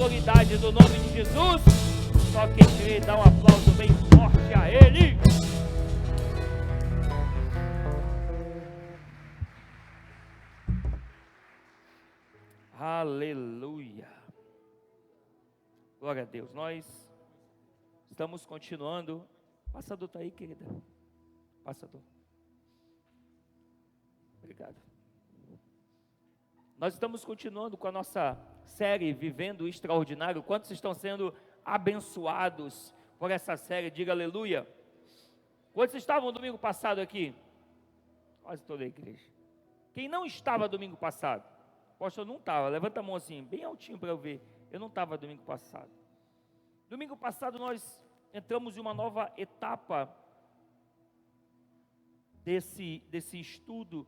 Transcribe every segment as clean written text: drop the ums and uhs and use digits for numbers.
autoridade do nome de Jesus. Só quem crê, dá um aplauso bem forte a Ele. Aleluia. Glória a Deus. Nós estamos continuando. Passador está aí, querida? Passador. Obrigado. Nós estamos continuando com a nossa série Vivendo o Extraordinário. Quantos estão sendo abençoados por essa série? Diga aleluia. Quantos estavam domingo passado aqui? Quase toda a igreja. Quem não estava domingo passado? Poxa, eu não estava. Levanta a mão assim, bem altinho para eu ver. Eu não estava domingo passado. Domingo passado nós entramos em uma nova etapa desse estudo.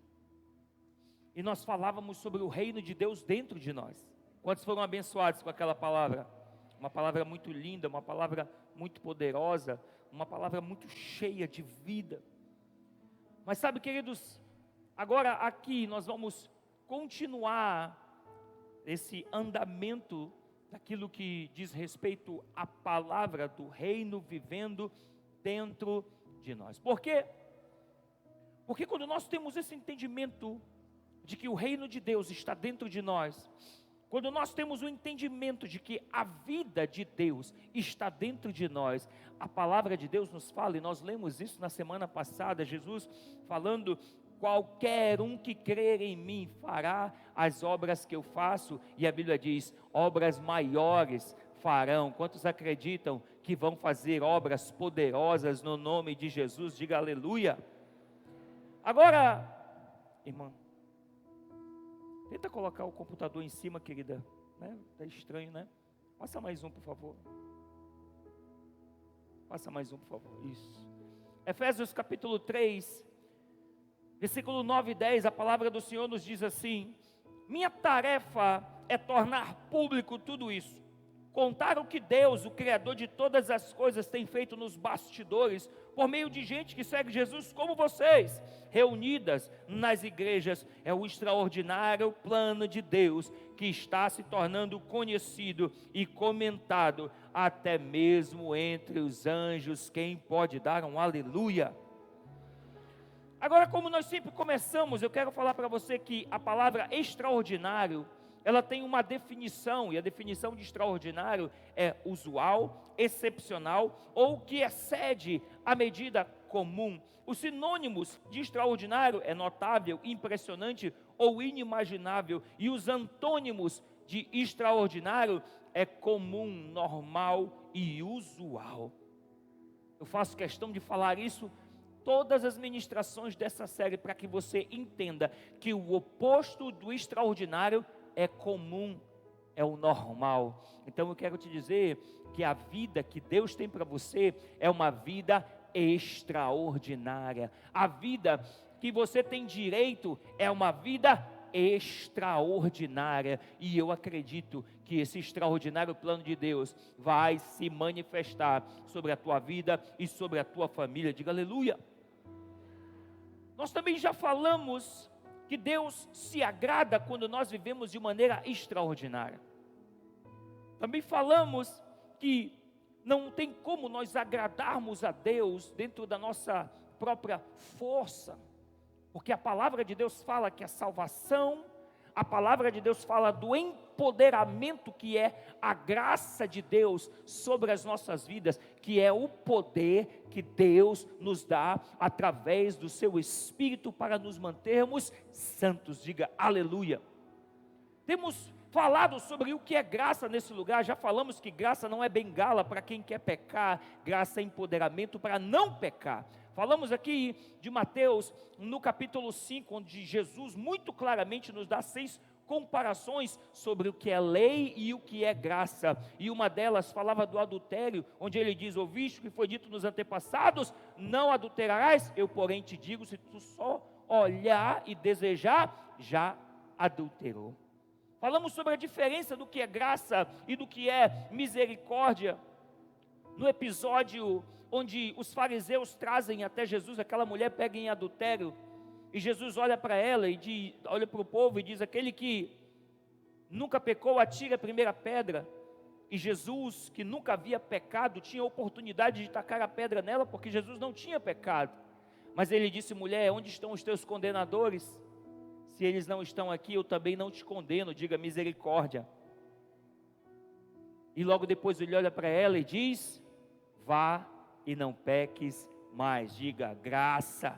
E nós falávamos sobre o reino de Deus dentro de nós. Quantos foram abençoados com aquela palavra? Uma palavra muito linda, uma palavra muito poderosa, uma palavra muito cheia de vida. Mas sabe, queridos, agora aqui nós vamos continuar esse andamento daquilo que diz respeito à palavra do reino vivendo dentro de nós. Por quê? Porque quando nós temos esse entendimento de que o reino de Deus está dentro de nós, quando nós temos o entendimento de que a vida de Deus está dentro de nós, a palavra de Deus nos fala, e nós lemos isso na semana passada, Jesus falando: qualquer um que crer em mim fará as obras que eu faço, e a Bíblia diz, obras maiores farão. Quantos acreditam que vão fazer obras poderosas no nome de Jesus? Diga aleluia. Agora, irmã, tenta colocar o computador em cima, querida, né? Tá estranho, né? Passa mais um, por favor. Passa mais um, por favor. Isso. Efésios capítulo 3, versículo 9 e 10, a palavra do Senhor nos diz assim: minha tarefa é tornar público tudo isso, contar o que Deus, o Criador de todas as coisas, tem feito nos bastidores, por meio de gente que segue Jesus como vocês, reunidas nas igrejas. É o extraordinário plano de Deus que está se tornando conhecido e comentado até mesmo entre os anjos. Quem pode dar um aleluia? Agora, como nós sempre começamos, eu quero falar para você que a palavra extraordinário, ela tem uma definição, e a definição de extraordinário é usual, excepcional, ou que excede a medida comum. Os sinônimos de extraordinário é notável, impressionante ou inimaginável, e os antônimos de extraordinário é comum, normal e usual. Eu faço questão de falar isso todas as ministrações dessa série, para que você entenda que o oposto do extraordinário é comum, é o normal. Então eu quero te dizer que a vida que Deus tem para você é uma vida extraordinária. A vida que você tem direito é uma vida extraordinária, e eu acredito que esse extraordinário plano de Deus vai se manifestar sobre a tua vida e sobre a tua família. Diga aleluia. Nós também já falamos que Deus se agrada quando nós vivemos de maneira extraordinária. Também falamos que não tem como nós agradarmos a Deus dentro da nossa própria força, porque a palavra de Deus fala que a salvação, a palavra de Deus fala do empoderamento que é a graça de Deus sobre as nossas vidas, que é o poder que Deus nos dá através do seu Espírito para nos mantermos santos. Diga aleluia. Temos falado sobre o que é graça nesse lugar. Já falamos que graça não é bengala para quem quer pecar, graça é empoderamento para não pecar. Falamos aqui de Mateus, no capítulo 5, onde Jesus muito claramente nos dá 6 comparações sobre o que é lei e o que é graça. E uma delas falava do adultério, onde ele diz: ouviste o que foi dito nos antepassados, não adulterarás, eu porém te digo, se tu só olhar e desejar, já adulterou. Falamos sobre a diferença do que é graça e do que é misericórdia, no episódio onde os fariseus trazem até Jesus aquela mulher pega em adultério, e Jesus olha para ela e olha para o povo e diz: aquele que nunca pecou, atire a primeira pedra. E Jesus, que nunca havia pecado, tinha a oportunidade de tacar a pedra nela, porque Jesus não tinha pecado. Mas ele disse: mulher, onde estão os teus condenadores? Se eles não estão aqui, eu também não te condeno, diga misericórdia. E logo depois ele olha para ela e diz: vá e não peques mais, diga graça.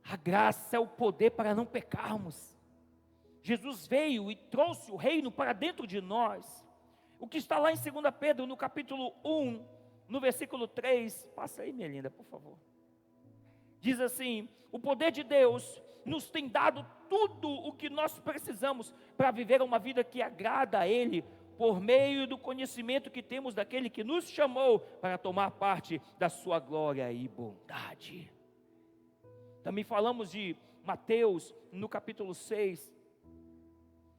A graça é o poder para não pecarmos. Jesus veio e trouxe o reino para dentro de nós. O que está lá em 2 Pedro, no capítulo 1, no versículo 3, passa aí minha linda, por favor. Diz assim: o poder de Deus nos tem dado tudo o que nós precisamos para viver uma vida que agrada a Ele, por meio do conhecimento que temos daquele que nos chamou para tomar parte da sua glória e bondade. Também falamos de Mateus, no capítulo 6,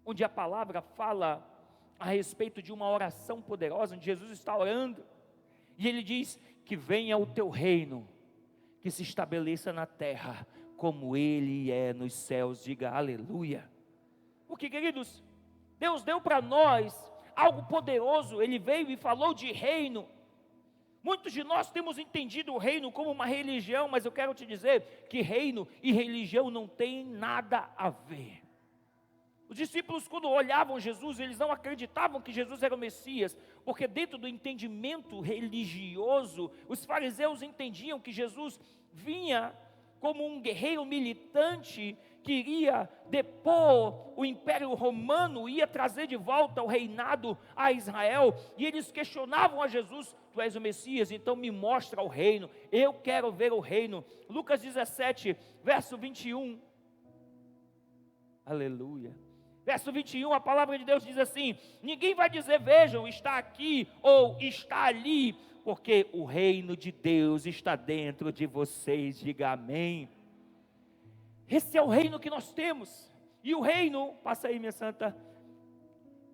onde a palavra fala a respeito de uma oração poderosa, onde Jesus está orando, e ele diz: que venha o teu reino, que se estabeleça na terra, como ele é nos céus, diga aleluia. Porque, queridos, Deus deu para nós algo poderoso, Ele veio e falou de reino. Muitos de nós temos entendido o reino como uma religião, mas eu quero te dizer que reino e religião não tem nada a ver. Os discípulos, quando olhavam Jesus, eles não acreditavam que Jesus era o Messias, porque dentro do entendimento religioso, os fariseus entendiam que Jesus vinha como um guerreiro militante que iria depor o Império Romano, ia trazer de volta o reinado a Israel, e eles questionavam a Jesus: tu és o Messias, então me mostra o reino, eu quero ver o reino. Lucas 17, verso 21, aleluia. Verso 21, a palavra de Deus diz assim: ninguém vai dizer vejam, está aqui ou está ali, porque o reino de Deus está dentro de vocês, diga amém. Esse é o reino que nós temos, e o reino, passa aí minha santa,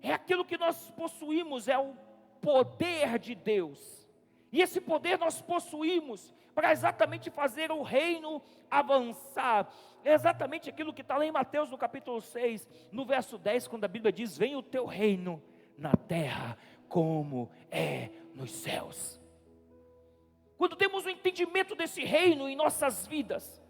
é aquilo que nós possuímos, é o poder de Deus, e esse poder nós possuímos para exatamente fazer o reino avançar. É exatamente aquilo que está lá em Mateus no capítulo 6, no verso 10, quando a Bíblia diz: venha o teu reino na terra, como é nos céus. Quando temos o entendimento desse reino em nossas vidas,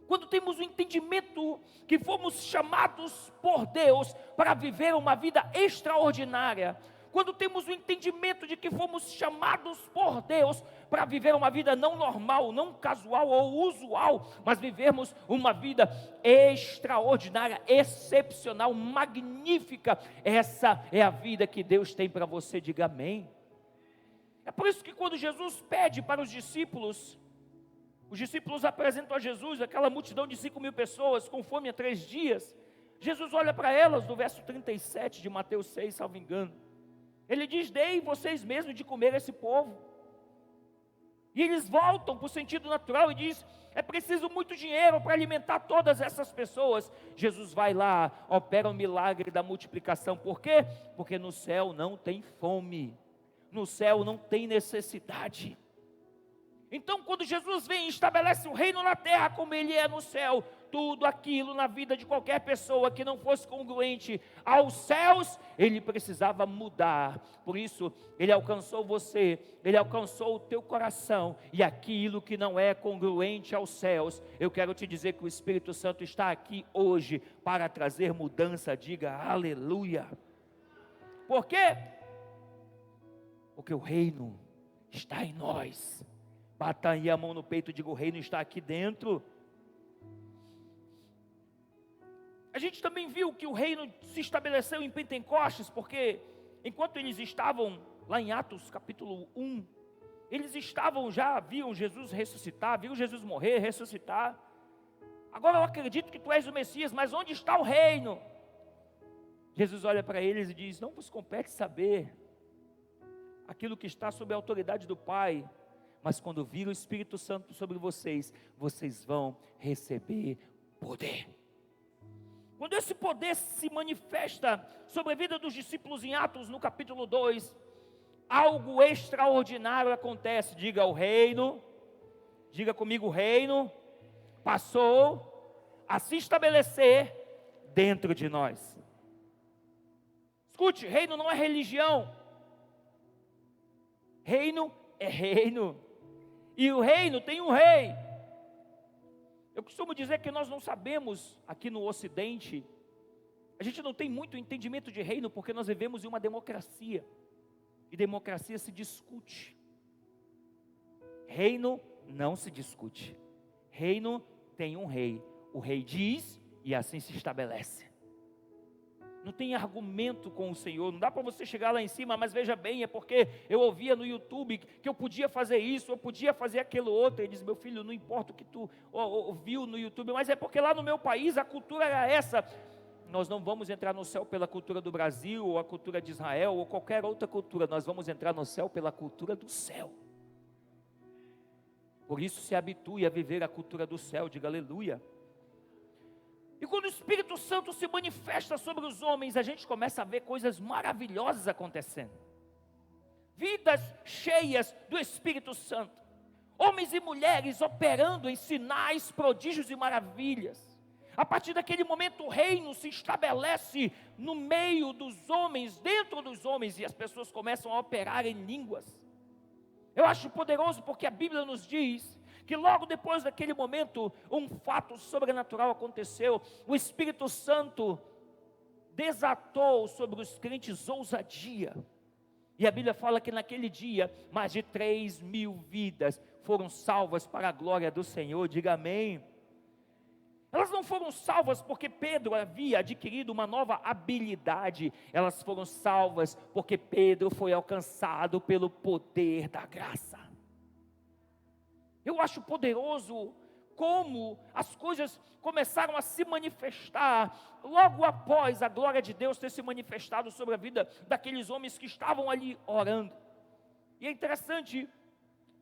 quando temos o entendimento que fomos chamados por Deus para viver uma vida extraordinária, quando temos o entendimento de que fomos chamados por Deus para viver uma vida não normal, não casual ou usual, mas vivermos uma vida extraordinária, excepcional, magnífica, essa é a vida que Deus tem para você, diga amém. É por isso que quando Jesus pede para os discípulos apresentam a Jesus aquela multidão de 5.000 pessoas com fome há 3 dias. Jesus olha para elas, no verso 37 de Mateus 6, salvo engano. Ele diz: dei vocês mesmos de comer esse povo. E eles voltam para o sentido natural e diz: é preciso muito dinheiro para alimentar todas essas pessoas. Jesus vai lá, opera o milagre da multiplicação. Por quê? Porque no céu não tem fome, no céu não tem necessidade. Então, quando Jesus vem e estabelece o reino na terra como ele é no céu, tudo aquilo na vida de qualquer pessoa que não fosse congruente aos céus, ele precisava mudar. Por isso, ele alcançou você, ele alcançou o teu coração, e aquilo que não é congruente aos céus, eu quero te dizer que o Espírito Santo está aqui hoje para trazer mudança, diga aleluia. Por quê? Porque o reino está em nós. Bata aí a mão no peito e diga: o reino está aqui dentro. A gente também viu que o reino se estabeleceu em Pentecostes, porque enquanto eles estavam lá em Atos capítulo 1, eles estavam já, viam Jesus ressuscitar, viram Jesus morrer, ressuscitar. Agora eu acredito que tu és o Messias, mas onde está o reino? Jesus olha para eles e diz: não vos compete saber aquilo que está sob a autoridade do Pai, mas quando vir o Espírito Santo sobre vocês, vocês vão receber poder. Quando esse poder se manifesta sobre a vida dos discípulos em Atos, no capítulo 2, algo extraordinário acontece. Diga: o reino, diga comigo: o reino passou a se estabelecer dentro de nós. Escute, reino não é religião. Reino é reino. E o reino tem um rei. Eu costumo dizer que nós não sabemos aqui no Ocidente, a gente não tem muito entendimento de reino porque nós vivemos em uma democracia. E democracia se discute. Reino não se discute. Reino tem um rei. O rei diz e assim se estabelece. Não tem argumento com o Senhor. Não dá para você chegar lá em cima, mas veja bem, é porque eu ouvia no YouTube que eu podia fazer isso, eu podia fazer aquilo outro. Ele diz: meu filho, não importa o que tu ouviu no YouTube, mas é porque lá no meu país a cultura era essa. Nós não vamos entrar no céu pela cultura do Brasil, ou a cultura de Israel, ou qualquer outra cultura. Nós vamos entrar no céu pela cultura do céu. Por isso se habitue a viver a cultura do céu, diga aleluia. E quando o Espírito Santo se manifesta sobre os homens, a gente começa a ver coisas maravilhosas acontecendo. Vidas cheias do Espírito Santo. Homens e mulheres operando em sinais, prodígios e maravilhas. A partir daquele momento o reino se estabelece no meio dos homens, dentro dos homens, e as pessoas começam a operar em línguas. Eu acho poderoso porque a Bíblia nos diz que logo depois daquele momento, um fato sobrenatural aconteceu. O Espírito Santo desatou sobre os crentes ousadia. E a Bíblia fala que naquele dia, mais de 3.000 vidas foram salvas para a glória do Senhor. Diga amém. Elas não foram salvas porque Pedro havia adquirido uma nova habilidade. Elas foram salvas porque Pedro foi alcançado pelo poder da graça. Eu acho poderoso como as coisas começaram a se manifestar logo após a glória de Deus ter se manifestado sobre a vida daqueles homens que estavam ali orando. E é interessante,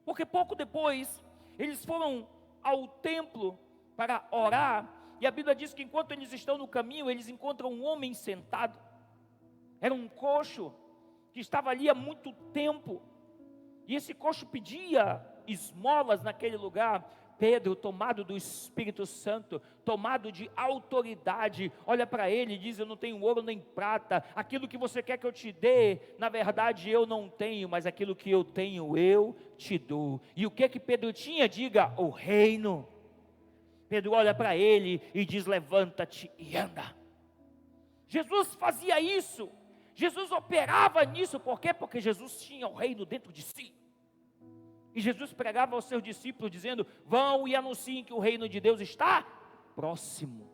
porque pouco depois eles foram ao templo para orar, e a Bíblia diz que enquanto eles estão no caminho, eles encontram um homem sentado. Era um coxo que estava ali há muito tempo, e esse coxo pedia esmolas naquele lugar. Pedro, tomado do Espírito Santo, tomado de autoridade, olha para ele e diz: eu não tenho ouro nem prata, aquilo que você quer que eu te dê, na verdade eu não tenho, mas aquilo que eu tenho eu te dou. E o que Pedro tinha? Diga: o reino. Pedro olha para ele e diz: levanta-te e anda. Jesus fazia isso, Jesus operava nisso, por quê? Porque Jesus tinha o reino dentro de si. E Jesus pregava aos seus discípulos dizendo: vão e anunciem que o reino de Deus está próximo.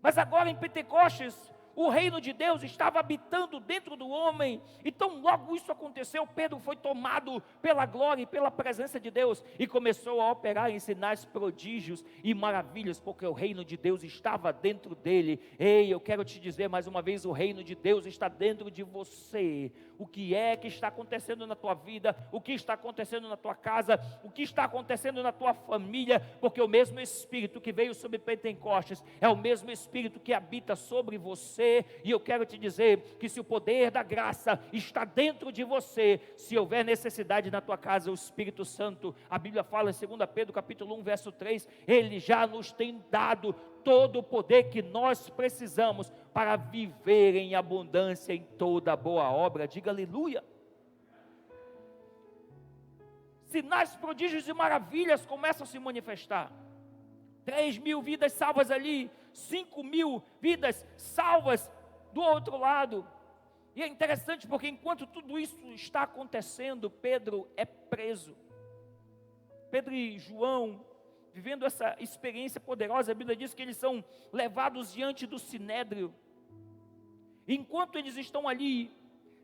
Mas agora em Pentecostes, o reino de Deus estava habitando dentro do homem. Então logo isso aconteceu, Pedro foi tomado pela glória e pela presença de Deus, e começou a operar em sinais, prodígios e maravilhas, porque o reino de Deus estava dentro dele. Ei, eu quero te dizer mais uma vez, o reino de Deus está dentro de você. O que é que está acontecendo na tua vida, o que está acontecendo na tua casa, o que está acontecendo na tua família, porque o mesmo Espírito que veio sobre Pentecostes é o mesmo Espírito que habita sobre você. E eu quero te dizer que se o poder da graça está dentro de você, se houver necessidade na tua casa, o Espírito Santo, a Bíblia fala em 2 Pedro capítulo 1 verso 3, ele já nos tem dado todo o poder que nós precisamos para viver em abundância em toda boa obra. Diga aleluia. Sinais, prodígios e maravilhas começam a se manifestar. 3.000 vidas salvas ali, 5.000 vidas salvas do outro lado. E é interessante porque enquanto tudo isso está acontecendo, Pedro é preso. Pedro e João, vivendo essa experiência poderosa, a Bíblia diz que eles são levados diante do sinédrio. Enquanto eles estão ali,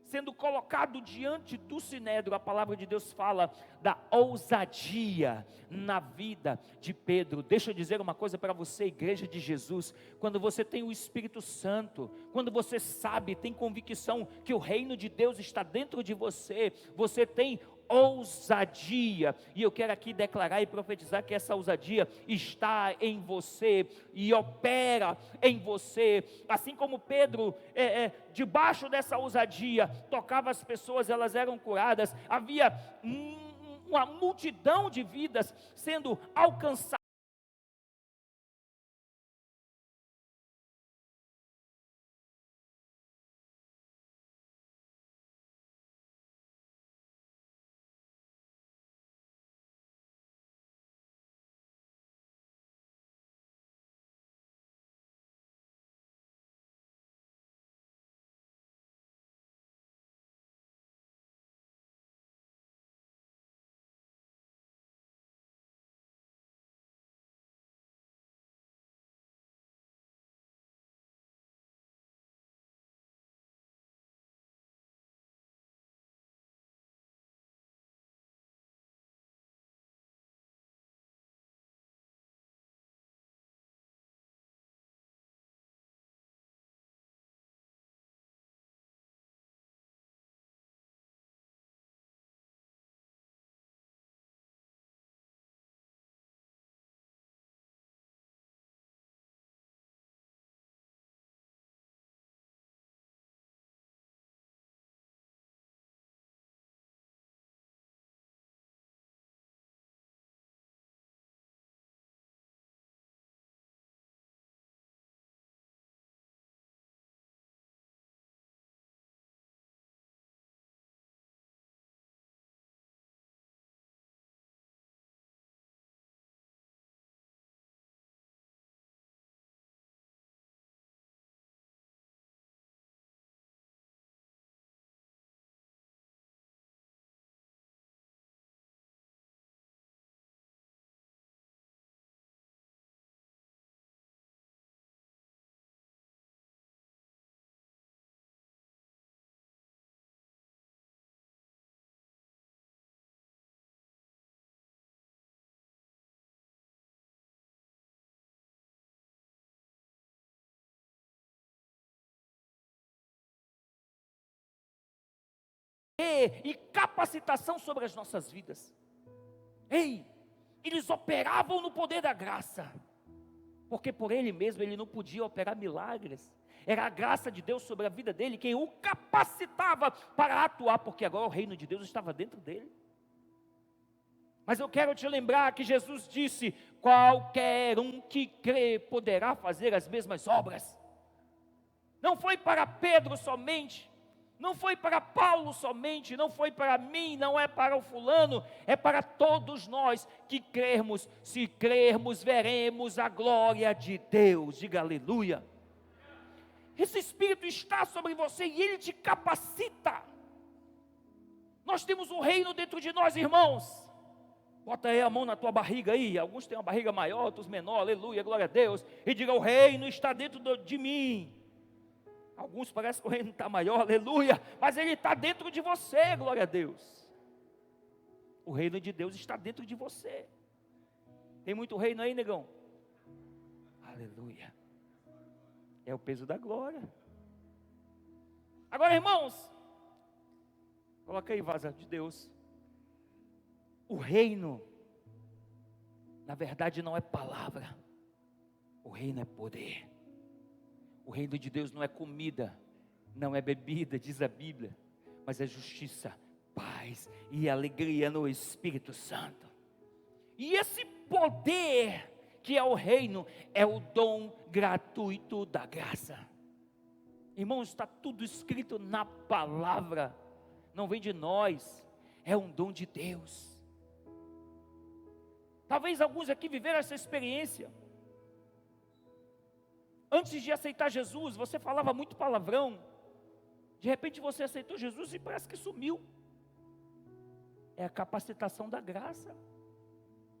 sendo colocados diante do sinédrio, a palavra de Deus fala da ousadia na vida de Pedro. Deixa eu dizer uma coisa para você, igreja de Jesus: quando você tem o Espírito Santo, quando você sabe, tem convicção que o reino de Deus está dentro de você, você tem ousadia, e eu quero aqui declarar e profetizar que essa ousadia está em você e opera em você, assim como Pedro, debaixo dessa ousadia, tocava as pessoas, elas eram curadas, havia uma multidão de vidas sendo alcançadas. e capacitação sobre as nossas vidas. Ei, eles operavam no poder da graça, porque por ele mesmo ele não podia operar milagres. Era a graça de Deus sobre a vida dele quem o capacitava para atuar, porque agora o reino de Deus estava dentro dele. Mas eu quero te lembrar que Jesus disse: qualquer um que crê poderá fazer as mesmas obras. Não foi para Pedro somente, não foi para Paulo somente, não foi para mim, não é para o fulano, é para todos nós que crermos. Se crermos, veremos a glória de Deus. Diga aleluia. Esse Espírito está sobre você e ele te capacita. Nós temos um reino dentro de nós, irmãos. Bota aí a mão na tua barriga aí. Alguns têm uma barriga maior, outros menor. Aleluia, glória a Deus. E diga: o reino está dentro de mim. Alguns parecem que o reino não está maior, aleluia. Mas ele está dentro de você, glória a Deus. O reino de Deus está dentro de você. Tem muito reino aí, negão? Aleluia. É o peso da glória. Agora, irmãos, coloca aí, vaza de Deus. O reino, na verdade, não é palavra. O reino é poder. O reino de Deus não é comida, não é bebida, diz a Bíblia, mas é justiça, paz e alegria no Espírito Santo. E esse poder que é o reino, é o dom gratuito da graça. Irmãos, está tudo escrito na palavra, não vem de nós, é um dom de Deus. Talvez alguns aqui viveram essa experiência. Antes de aceitar Jesus, você falava muito palavrão. De repente você aceitou Jesus e parece que sumiu. É a capacitação da graça.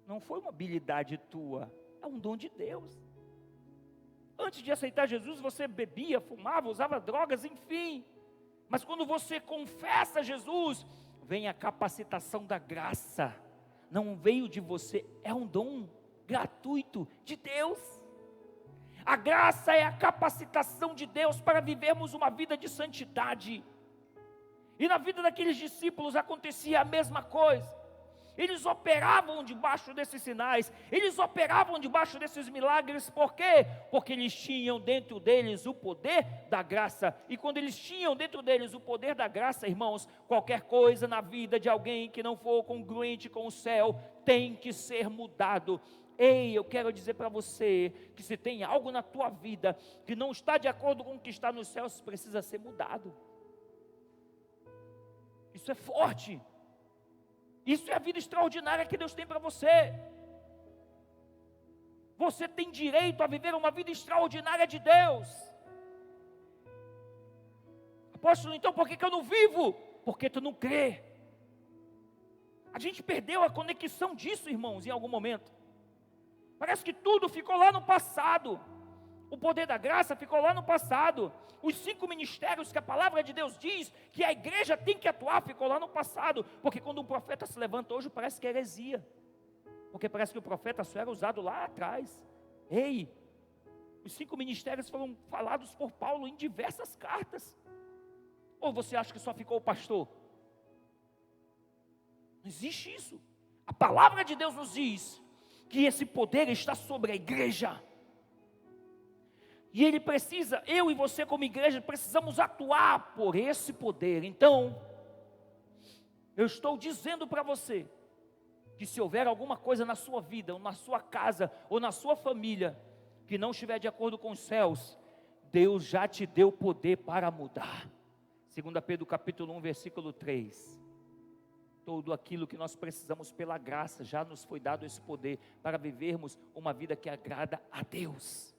Não foi uma habilidade tua, é um dom de Deus. Antes de aceitar Jesus, você bebia, fumava, usava drogas, enfim. Mas quando você confessa Jesus, vem a capacitação da graça. Não veio de você, é um dom gratuito de Deus. A graça é a capacitação de Deus para vivermos uma vida de santidade. E na vida daqueles discípulos acontecia a mesma coisa. Eles operavam debaixo desses sinais, eles operavam debaixo desses milagres, por quê? Porque eles tinham dentro deles o poder da graça, e quando eles tinham dentro deles o poder da graça, irmãos, qualquer coisa na vida de alguém que não for congruente com o céu, tem que ser mudado. Ei, eu quero dizer para você, que se tem algo na tua vida, que não está de acordo com o que está nos céus, precisa ser mudado. Isso é forte. Isso é a vida extraordinária que Deus tem para você. Você tem direito a viver uma vida extraordinária de Deus. Apóstolo, então por que eu não vivo? Porque tu não crê. A gente perdeu a conexão disso, irmãos, em algum momento. Parece que tudo ficou lá no passado. O poder da graça ficou lá no passado. Os 5 ministérios que a palavra de Deus diz que a igreja tem que atuar, ficou lá no passado. Porque quando um profeta se levanta hoje, parece que é heresia. Porque parece que o profeta só era usado lá atrás. Ei, os 5 ministérios foram falados por Paulo em diversas cartas. Ou você acha que só ficou o pastor? Não existe isso. A palavra de Deus nos diz que esse poder está sobre a igreja. E ele precisa, eu e você como igreja, precisamos atuar por esse poder. Então, eu estou dizendo para você, que se houver alguma coisa na sua vida, ou na sua casa, ou na sua família, que não estiver de acordo com os céus, Deus já te deu poder para mudar. 2 Pedro capítulo 1, versículo 3. Tudo aquilo que nós precisamos pela graça, já nos foi dado esse poder, para vivermos uma vida que agrada a Deus.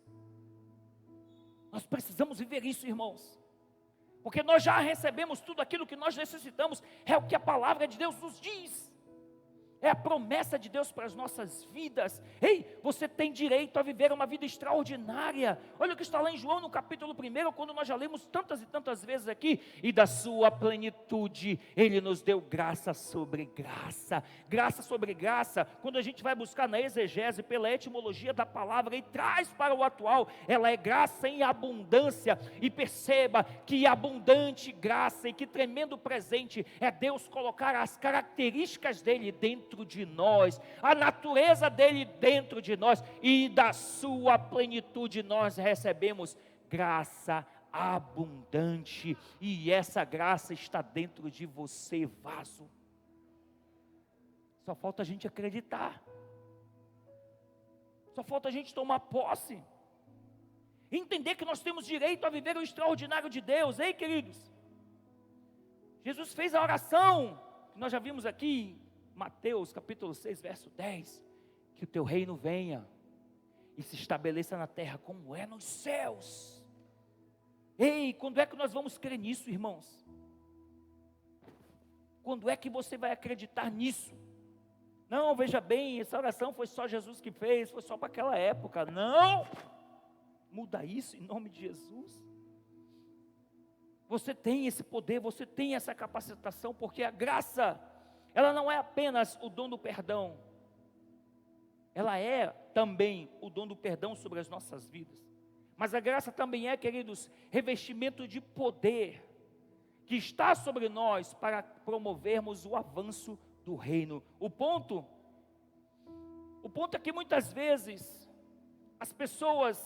Nós precisamos viver isso, irmãos, porque nós já recebemos tudo aquilo que nós necessitamos, é o que a palavra de Deus nos diz. é a promessa de Deus para as nossas vidas. Ei, você tem direito a viver uma vida extraordinária. Olha o que está lá em João no capítulo 1, quando nós já lemos tantas e tantas vezes aqui. E da sua plenitude, Ele nos deu graça sobre graça. Graça sobre graça, quando a gente vai buscar na exegese, pela etimologia da palavra, e traz para o atual, ela é graça em abundância. E perceba que abundante graça, e que tremendo presente é Deus colocar as características dele dentro de nós, a natureza dele dentro de nós, e da sua plenitude nós recebemos graça abundante, e essa graça está dentro de você, vaso. Só falta a gente acreditar, só falta a gente tomar posse, entender que nós temos direito a viver o extraordinário de Deus. Ei, queridos, Jesus fez a oração, que nós já vimos aqui, Mateus capítulo 6, verso 10, que o teu reino venha e se estabeleça na terra como é nos céus. Ei, quando é que nós vamos crer nisso, irmãos? Quando é que você vai acreditar nisso? Não, veja bem, essa oração foi só Jesus que fez, foi só para aquela época. Não, muda isso em nome de Jesus. Você tem esse poder, você tem essa capacitação, porque a graça, ela não é apenas o dom do perdão, ela é também o dom do perdão sobre as nossas vidas, mas a graça também é, queridos, revestimento de poder, que está sobre nós para promovermos o avanço do reino. O ponto é que muitas vezes, as pessoas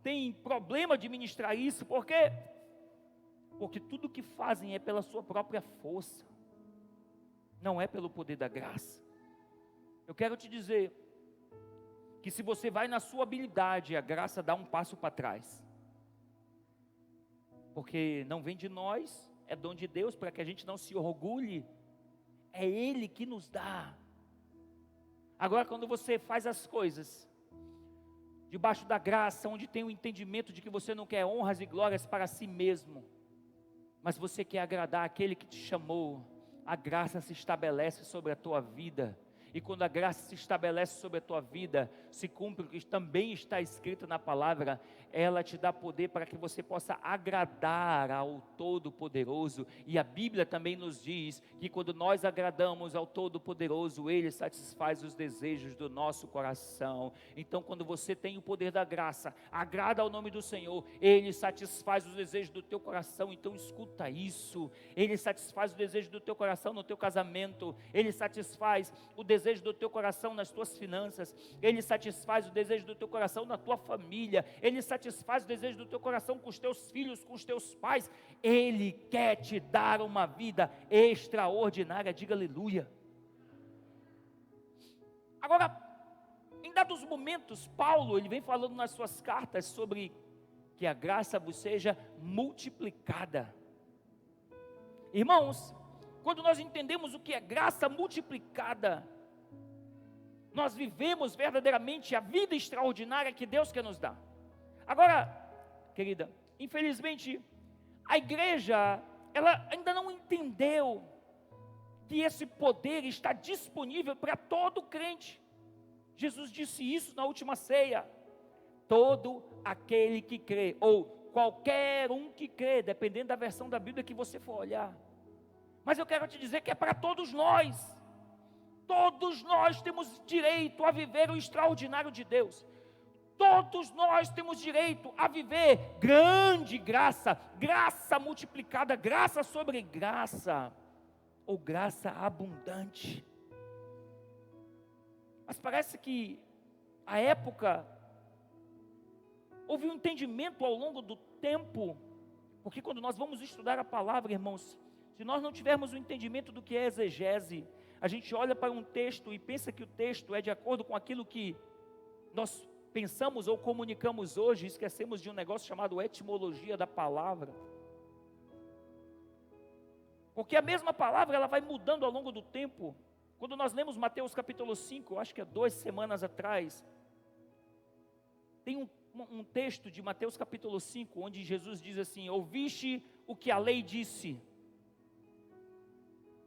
têm problema de ministrar isso, porque tudo que fazem é pela sua própria força, não é pelo poder da graça. Eu quero te dizer que se você vai na sua habilidade, a graça dá um passo para trás, porque não vem de nós, é dom de Deus, para que a gente não se orgulhe, é Ele que nos dá. Agora, quando você faz as coisas debaixo da graça, onde tem o entendimento de que você não quer honras e glórias para si mesmo, mas você quer agradar aquele que te chamou, a graça se estabelece sobre a tua vida. E quando a graça se estabelece sobre a tua vida, se cumpre o que também está escrito na palavra, ela te dá poder para que você possa agradar ao Todo-Poderoso. E a Bíblia também nos diz que quando nós agradamos ao Todo-Poderoso, Ele satisfaz os desejos do nosso coração. Então, quando você tem o poder da graça, agrada ao nome do Senhor, Ele satisfaz os desejos do teu coração. Então escuta isso, Ele satisfaz o desejo do teu coração no teu casamento, Ele satisfaz o desejo do teu coração nas tuas finanças, Ele satisfaz o desejo do teu coração na tua família, Ele satisfaz o desejo do teu coração com os teus filhos, com os teus pais. Ele quer te dar uma vida extraordinária, diga aleluia. Agora, em dados momentos, Paulo, ele vem falando nas suas cartas sobre que a graça vos seja multiplicada. Irmãos, quando nós entendemos o que é graça multiplicada, nós vivemos verdadeiramente a vida extraordinária que Deus quer nos dar. Agora, querida, infelizmente, a igreja, ela ainda não entendeu que esse poder está disponível para todo crente. Jesus disse isso na última ceia: todo aquele que crê, ou qualquer um que crê, dependendo da versão da Bíblia que você for olhar. Mas eu quero te dizer que é para todos nós. Todos nós temos direito a viver o extraordinário de Deus. Todos nós temos direito a viver grande graça, graça multiplicada, graça sobre graça, ou graça abundante. Mas parece que a época, houve um entendimento ao longo do tempo, porque quando nós vamos estudar a palavra, irmãos, se nós não tivermos o entendimento do que é exegese, a gente olha para um texto e pensa que o texto é de acordo com aquilo que nós pensamos ou comunicamos hoje, esquecemos de um negócio chamado etimologia da palavra. Porque a mesma palavra, ela vai mudando ao longo do tempo. Quando nós lemos Mateus capítulo 5, acho que há 2 semanas atrás, tem um texto de Mateus capítulo 5, onde Jesus diz assim: ouviste o que a lei disse,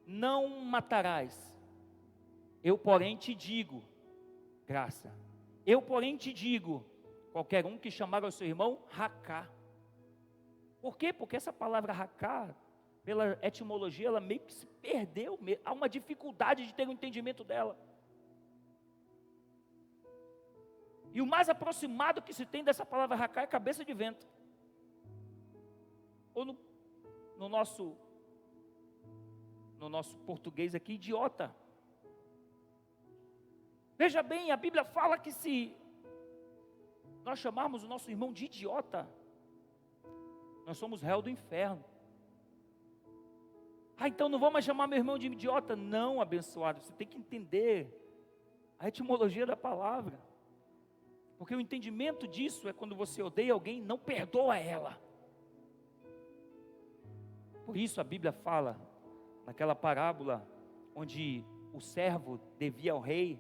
não matarás. Eu, porém, te digo, graça. Eu, porém, te digo, qualquer um que chamar ao seu irmão, racá. Por quê? Porque essa palavra racá, pela etimologia, ela meio que se perdeu. Há uma dificuldade de ter um entendimento dela. E o mais aproximado que se tem dessa palavra racá é cabeça de vento. Ou no nosso português aqui, idiota. Veja bem, a Bíblia fala que se nós chamarmos o nosso irmão de idiota, nós somos réu do inferno. Então não vou mais chamar meu irmão de idiota. Não, abençoado, você tem que entender a etimologia da palavra. Porque o entendimento disso é quando você odeia alguém, não perdoa ela. Por isso a Bíblia fala, naquela parábola, onde o servo devia ao rei,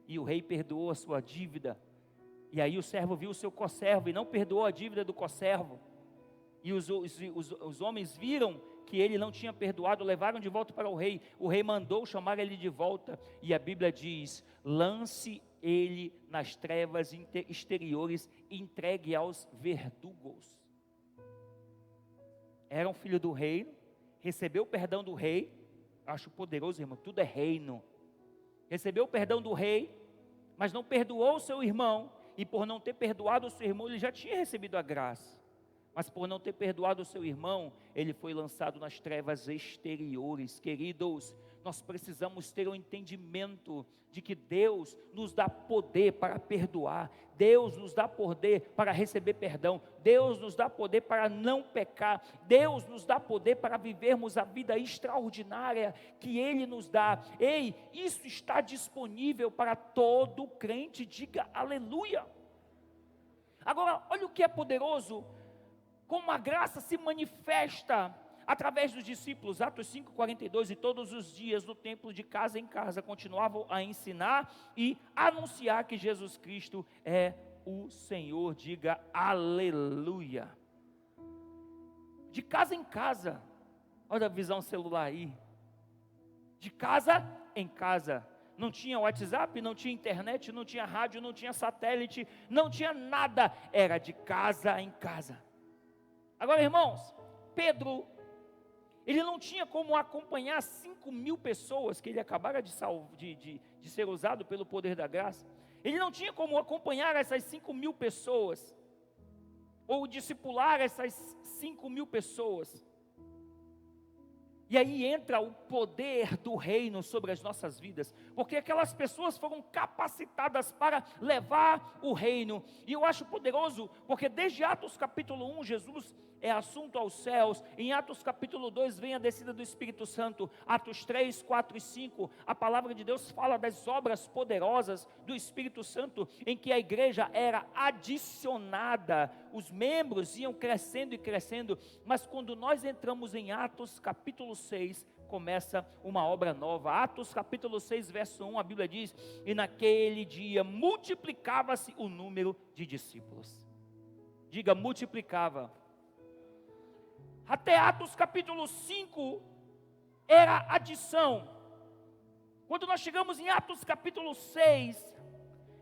e o rei perdoou a sua dívida, e aí o servo viu o seu conservo, e não perdoou a dívida do conservo, e os homens viram que ele não tinha perdoado, levaram de volta para o rei mandou chamar ele de volta, e a Bíblia diz, lance ele nas trevas exteriores, entregue aos verdugos. Era um filho do rei, recebeu o perdão do rei, acho poderoso, irmão, tudo é reino, recebeu o perdão do rei, mas não perdoou o seu irmão, e por não ter perdoado o seu irmão, ele já tinha recebido a graça, mas por não ter perdoado o seu irmão, ele foi lançado nas trevas exteriores. Queridos, nós precisamos ter um entendimento de que Deus nos dá poder para perdoar, Deus nos dá poder para receber perdão, Deus nos dá poder para não pecar, Deus nos dá poder para vivermos a vida extraordinária que Ele nos dá. Ei, isso está disponível para todo crente, diga aleluia. Agora, olha o que é poderoso, como a graça se manifesta através dos discípulos. Atos 5:42, e todos os dias no templo, de casa em casa, continuavam a ensinar e anunciar que Jesus Cristo é o Senhor, diga aleluia. De casa em casa, olha a visão celular aí, de casa em casa, não tinha WhatsApp, não tinha internet, não tinha rádio, não tinha satélite, não tinha nada, era de casa em casa. Agora, irmãos, Pedro, ele não tinha como acompanhar 5.000 pessoas que ele acabara de ser usado pelo poder da graça. Ele não tinha como acompanhar essas 5.000 pessoas, ou discipular essas 5.000 pessoas. E aí entra o poder do reino sobre as nossas vidas, porque aquelas pessoas foram capacitadas para levar o reino. E eu acho poderoso, porque desde Atos capítulo 1, Jesus é assunto aos céus. Em Atos capítulo 2 vem a descida do Espírito Santo. Atos 3, 4 e 5, a palavra de Deus fala das obras poderosas do Espírito Santo, em que a igreja era adicionada, os membros iam crescendo e crescendo. Mas quando nós entramos em Atos capítulo 6, começa uma obra nova. Atos capítulo 6, verso 1, a Bíblia diz, e naquele dia multiplicava-se o número de discípulos. Diga, multiplicava. Até Atos capítulo 5, era adição. Quando nós chegamos em Atos capítulo 6,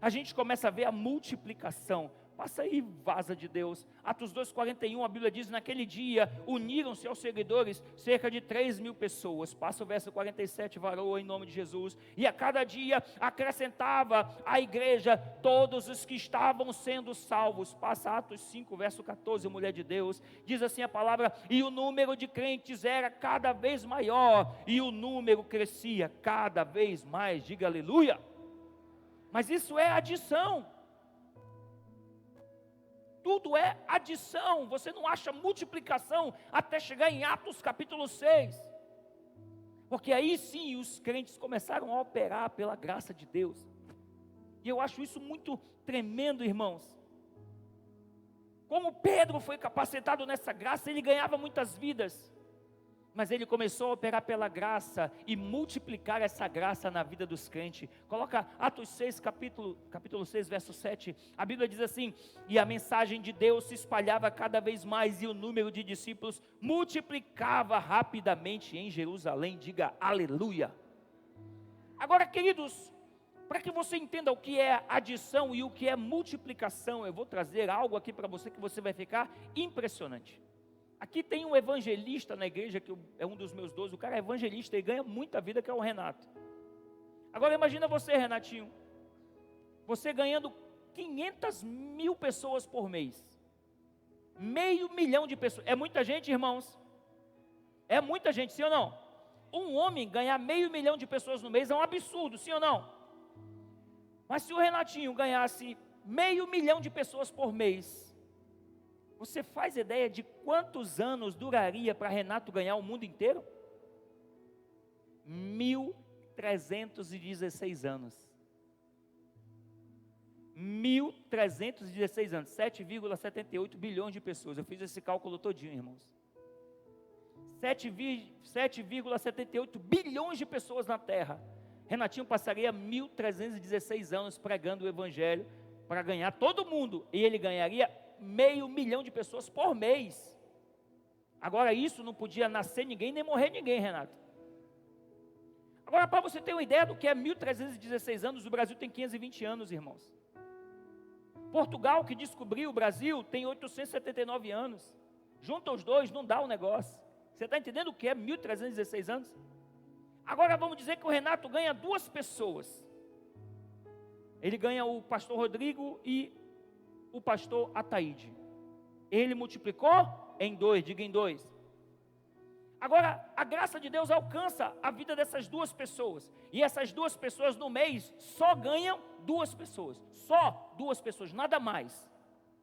a gente começa a ver a multiplicação. Passa aí, vaza de Deus. Atos 2:41, a Bíblia diz, naquele dia, uniram-se aos seguidores cerca de 3.000 pessoas. Passa o verso 47, varou em nome de Jesus. E a cada dia acrescentava a igreja todos os que estavam sendo salvos. Passa Atos 5, verso 14, mulher de Deus. Diz assim a palavra, e o número de crentes era cada vez maior, e o número crescia cada vez mais. Diga aleluia. Mas isso é adição. Tudo é adição, você não acha multiplicação até chegar em Atos capítulo 6, porque aí sim os crentes começaram a operar pela graça de Deus, e eu acho isso muito tremendo, irmãos. Como Pedro foi capacitado nessa graça, ele ganhava muitas vidas, mas ele começou a operar pela graça e multiplicar essa graça na vida dos crentes. Coloca Atos 6, capítulo 6, verso 7. A Bíblia diz assim, e a mensagem de Deus se espalhava cada vez mais, e o número de discípulos multiplicava rapidamente em Jerusalém. Diga aleluia. Agora, queridos, para que você entenda o que é adição e o que é multiplicação, eu vou trazer algo aqui para você que você vai ficar impressionante. Aqui tem um evangelista na igreja, que é um dos meus 12, o cara é evangelista e ganha muita vida, que é o Renato. Agora imagina você, Renatinho, você ganhando 500 mil pessoas por mês, 500 mil de pessoas, é muita gente, irmãos? É muita gente, sim ou não? Um homem ganhar 500 mil de pessoas no mês é um absurdo, sim ou não? Mas se o Renatinho ganhasse 500 mil de pessoas por mês, você faz ideia de quantos anos duraria para Renato ganhar o mundo inteiro? 1.316 anos. 1.316 anos, 7,78 bilhões de pessoas. Eu fiz esse cálculo todinho, irmãos. 7,78 bilhões de pessoas na Terra. Renatinho passaria 1.316 anos pregando o Evangelho para ganhar todo mundo. E ele ganharia 500 mil de pessoas por mês. Agora isso não podia nascer ninguém, nem morrer ninguém, Renato. Agora, para você ter uma ideia do que é 1.316 anos, o Brasil tem 520 anos, irmãos. Portugal, que descobriu o Brasil, tem 879 anos. Junta os dois, não dá o negócio. Você está entendendo o que é 1.316 anos? Agora vamos dizer que o Renato ganha 2 pessoas. Ele ganha o pastor Rodrigo e o pastor Ataíde. Ele multiplicou em 2, diga em 2. Agora, a graça de Deus alcança a vida dessas 2 pessoas. E essas 2 pessoas no mês só ganham 2 pessoas. Só 2 pessoas, nada mais.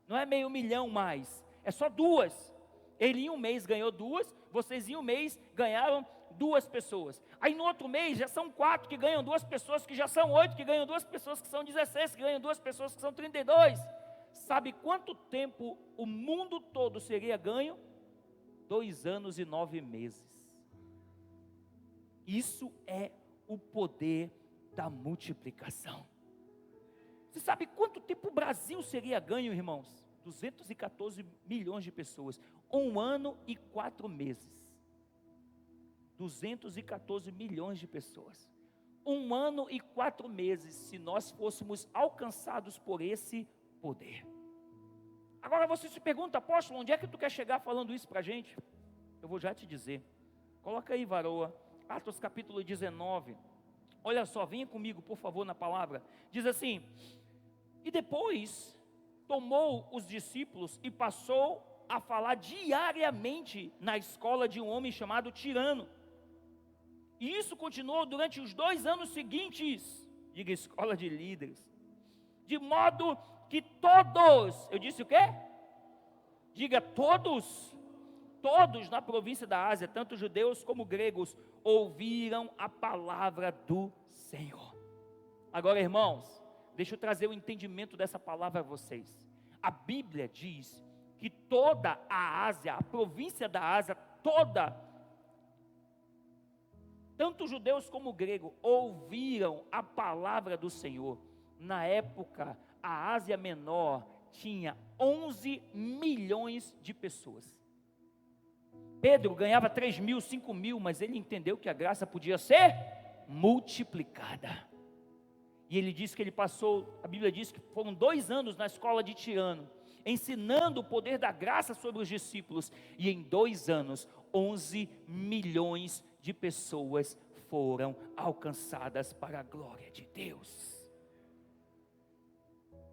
Não é 500 mil mais. É só 2. Ele em um mês ganhou 2, vocês em um mês ganharam 2 pessoas. Aí no outro mês já são 4 que ganham 2 pessoas, que já são 8 que ganham 2 pessoas, que são 16 que ganham 2 pessoas, que são 32. Sabe quanto tempo o mundo todo seria ganho? 2 anos e 9 meses. Isso é o poder da multiplicação. Você sabe quanto tempo o Brasil seria ganho, irmãos? 214 milhões de pessoas. 1 ano e 4 meses. 214 milhões de pessoas. 1 ano e 4 meses, se nós fôssemos alcançados por esse poder. Agora você se pergunta, apóstolo, onde é que tu quer chegar falando isso para a gente? Eu vou já te dizer. Coloca aí, varoa, Atos capítulo 19. Olha só, venha comigo, por favor, na palavra. Diz assim: e depois tomou os discípulos e passou a falar diariamente na escola de um homem chamado Tirano. E isso continuou durante os 2 anos seguintes. Diga, escola de líderes. De modo que todos, eu disse o quê? Diga, todos na província da Ásia, tanto judeus como gregos, ouviram a palavra do Senhor. Agora, irmãos, deixa eu trazer o entendimento dessa palavra a vocês. A Bíblia diz que toda a Ásia, a província da Ásia, toda, tanto judeus como gregos, ouviram a palavra do Senhor. Na época, a Ásia Menor tinha 11 milhões de pessoas. Pedro ganhava 3 mil, 5 mil, mas ele entendeu que a graça podia ser multiplicada. E ele disse que ele passou, a Bíblia diz que foram 2 anos na escola de Tirano, ensinando o poder da graça sobre os discípulos. E em 2 anos, 11 milhões de pessoas foram alcançadas para a glória de Deus.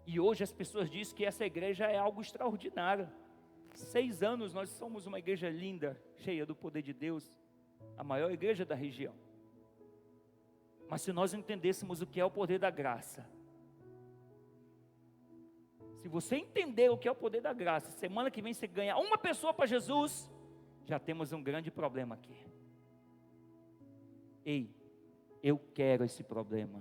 E hoje as pessoas dizem que essa igreja é algo extraordinário. 6 anos nós somos uma igreja linda, cheia do poder de Deus, a maior igreja da região. Mas se nós entendêssemos o que é o poder da graça, se você entender o que é o poder da graça, semana que vem você ganha uma pessoa para Jesus, já temos um grande problema aqui. Ei, eu quero esse problema.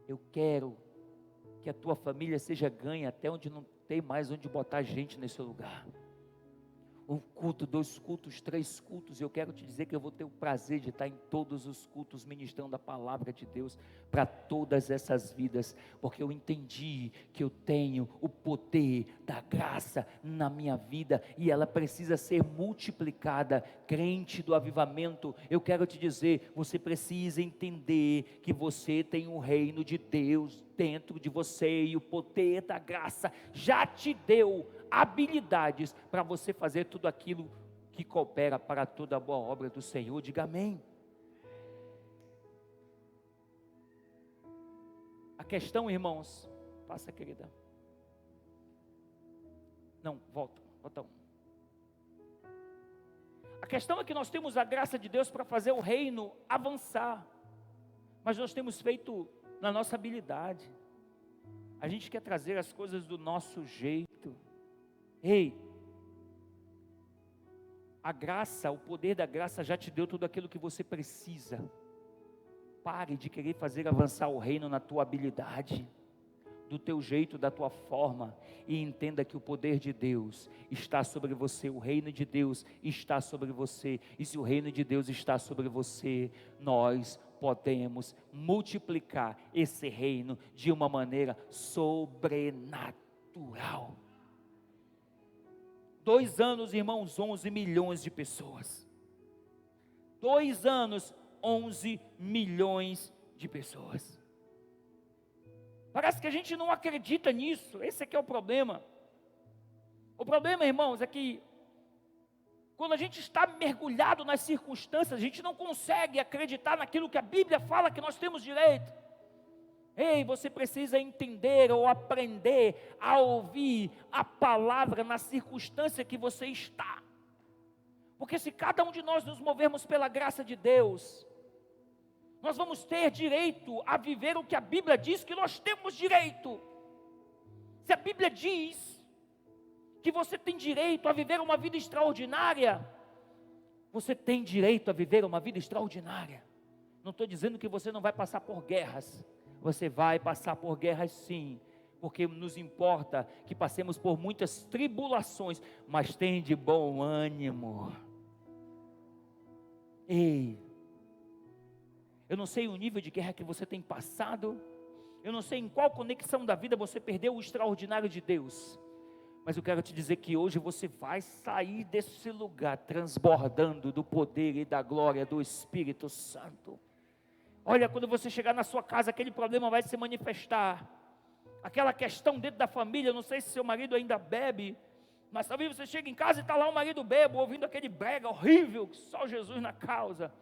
Eu quero que a tua família seja ganha até onde não tem mais onde botar gente nesse lugar. um culto, 2 cultos, 3 cultos. Eu quero te dizer que eu vou ter o prazer de estar em todos os cultos ministrando a palavra de Deus para todas essas vidas, porque eu entendi que eu tenho o poder da graça na minha vida e ela precisa ser multiplicada. Crente do avivamento, eu quero te dizer, você precisa entender que você tem o reino de Deus dentro de você e o poder da graça já te deu habilidades para você fazer tudo aquilo que coopera para toda a boa obra do Senhor. Diga amém. A questão, irmãos, passa, querida. Não, volta um. A questão é que nós temos a graça de Deus para fazer o reino avançar, mas nós temos feito na nossa habilidade. A gente quer trazer as coisas do nosso jeito. Ei, a graça, o poder da graça já te deu tudo aquilo que você precisa. Pare de querer fazer avançar o reino na tua habilidade, do teu jeito, da tua forma, e entenda que o poder de Deus está sobre você, o reino de Deus está sobre você, e se o reino de Deus está sobre você, nós podemos multiplicar esse reino de uma maneira sobrenatural. 2 anos, irmãos, 11 milhões de pessoas. 2 anos, 11 milhões de pessoas. Parece que a gente não acredita nisso. Esse aqui é o problema. O problema, irmãos, é que quando a gente está mergulhado nas circunstâncias, a gente não consegue acreditar naquilo que a Bíblia fala que nós temos direito. Ei, você precisa entender ou aprender a ouvir a palavra na circunstância que você está. Porque se cada um de nós nos movermos pela graça de Deus, nós vamos ter direito a viver o que a Bíblia diz que nós temos direito. Se a Bíblia diz que você tem direito a viver uma vida extraordinária, você tem direito a viver uma vida extraordinária. Não estou dizendo que você não vai passar por guerras. Você vai passar por guerras sim, porque nos importa que passemos por muitas tribulações, mas tem de bom ânimo. Ei, eu não sei o nível de guerra que você tem passado, eu não sei em qual conexão da vida você perdeu o extraordinário de Deus, mas eu quero te dizer que hoje você vai sair desse lugar transbordando do poder e da glória do Espírito Santo. Olha, quando você chegar na sua casa, aquele problema vai se manifestar. Aquela questão dentro da família, não sei se seu marido ainda bebe, mas talvez você chega em casa e está lá o marido bebo, ouvindo aquele brega horrível, só Jesus na causa.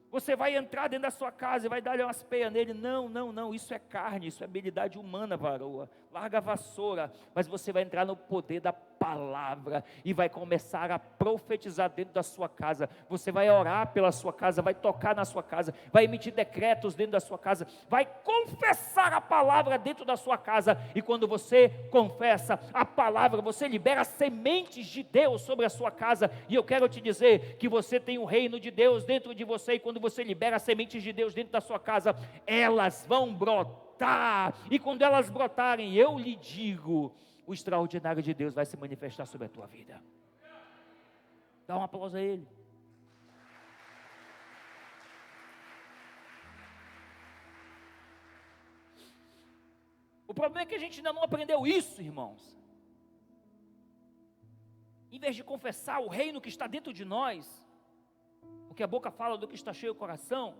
Você vai entrar dentro da sua casa e vai dar umas peias nele. Não, isso é carne, isso é habilidade humana, varoa. Larga a vassoura, mas você vai entrar no poder da palavra e vai começar a profetizar dentro da sua casa. Você vai orar pela sua casa, vai tocar na sua casa, vai emitir decretos dentro da sua casa, vai confessar a palavra dentro da sua casa. E quando você confessa a palavra, você libera sementes de Deus sobre a sua casa. E eu quero te dizer que você tem o reino de Deus dentro de você, e quando você libera sementes de Deus dentro da sua casa, elas vão brotar, e quando elas brotarem, eu lhe digo, o extraordinário de Deus vai se manifestar sobre a tua vida. Dá um aplauso a Ele. O problema é que a gente ainda não aprendeu isso, irmãos. Em vez de confessar o reino que está dentro de nós, porque a boca fala do que está cheio o coração,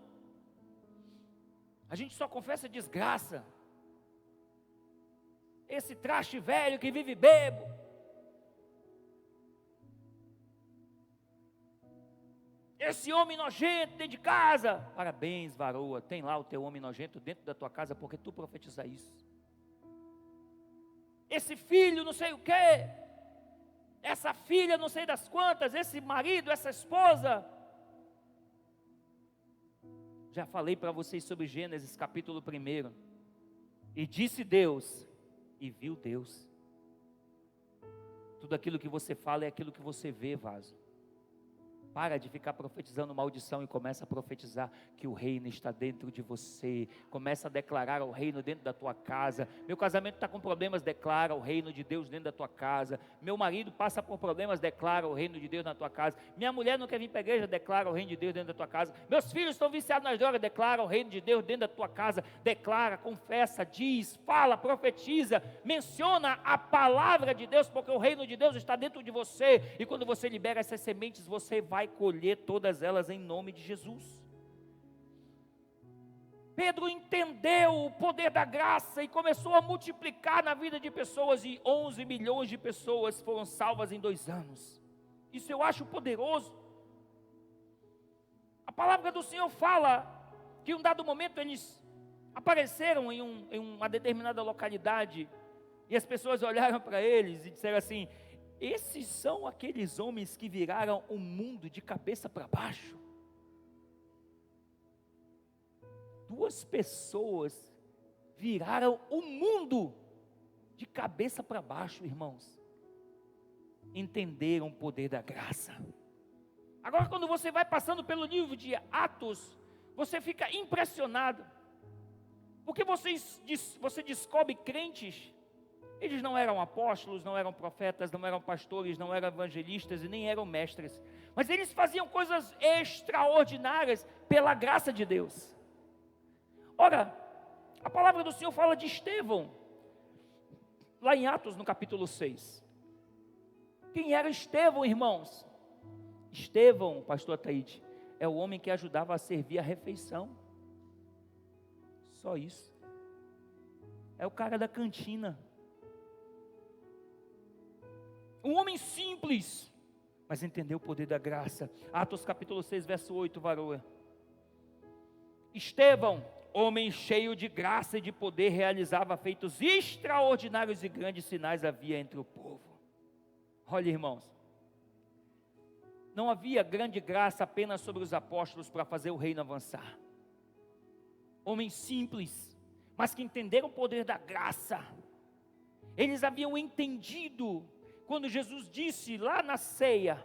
a gente só confessa desgraça. Esse traste velho que vive bebo, esse homem nojento dentro de casa. Parabéns, varoa, tem lá o teu homem nojento dentro da tua casa, porque tu profetiza isso. Esse filho não sei o que, essa filha não sei das quantas, esse marido, essa esposa. Já falei para vocês sobre Gênesis capítulo 1. E disse Deus, e viu Deus. Tudo aquilo que você fala é aquilo que você vê, vaso. Para de ficar profetizando maldição e começa a profetizar que o reino está dentro de você. Começa a declarar o reino dentro da tua casa. Meu casamento está com problemas, declara o reino de Deus dentro da tua casa. Meu marido passa por problemas, declara o reino de Deus na tua casa. Minha mulher não quer vir para a igreja, declara o reino de Deus dentro da tua casa. Meus filhos estão viciados nas drogas, declara o reino de Deus dentro da tua casa. Declara, confessa, diz, fala, profetiza, menciona a palavra de Deus, porque o reino de Deus está dentro de você. E quando você libera essas sementes, você vai colher todas elas em nome de Jesus. Pedro entendeu o poder da graça e começou a multiplicar na vida de pessoas, e 11 milhões de pessoas foram salvas em 2 anos. Isso eu acho poderoso. A palavra do Senhor fala que em um dado momento eles apareceram em uma determinada localidade, e as pessoas olharam para eles e disseram assim: esses são aqueles homens que viraram o mundo de cabeça para baixo. 2 pessoas viraram o mundo de cabeça para baixo, irmãos. Entenderam o poder da graça. Agora, quando você vai passando pelo livro de Atos, você fica impressionado, porque você descobre crentes. Eles não eram apóstolos, não eram profetas, não eram pastores, não eram evangelistas e nem eram mestres. Mas eles faziam coisas extraordinárias pela graça de Deus. Ora, a palavra do Senhor fala de Estevão, lá em Atos, no capítulo 6. Quem era Estevão, irmãos? Estevão, pastor Ataíde, é o homem que ajudava a servir a refeição. Só isso. É o cara da cantina. Um homem simples, mas entendeu o poder da graça. Atos capítulo 6, verso 8, varoa. Estevão, homem cheio de graça e de poder, realizava feitos extraordinários e grandes sinais havia entre o povo. Olha, irmãos, não havia grande graça apenas sobre os apóstolos para fazer o reino avançar. Homens simples, mas que entenderam o poder da graça. Eles haviam entendido quando Jesus disse lá na ceia: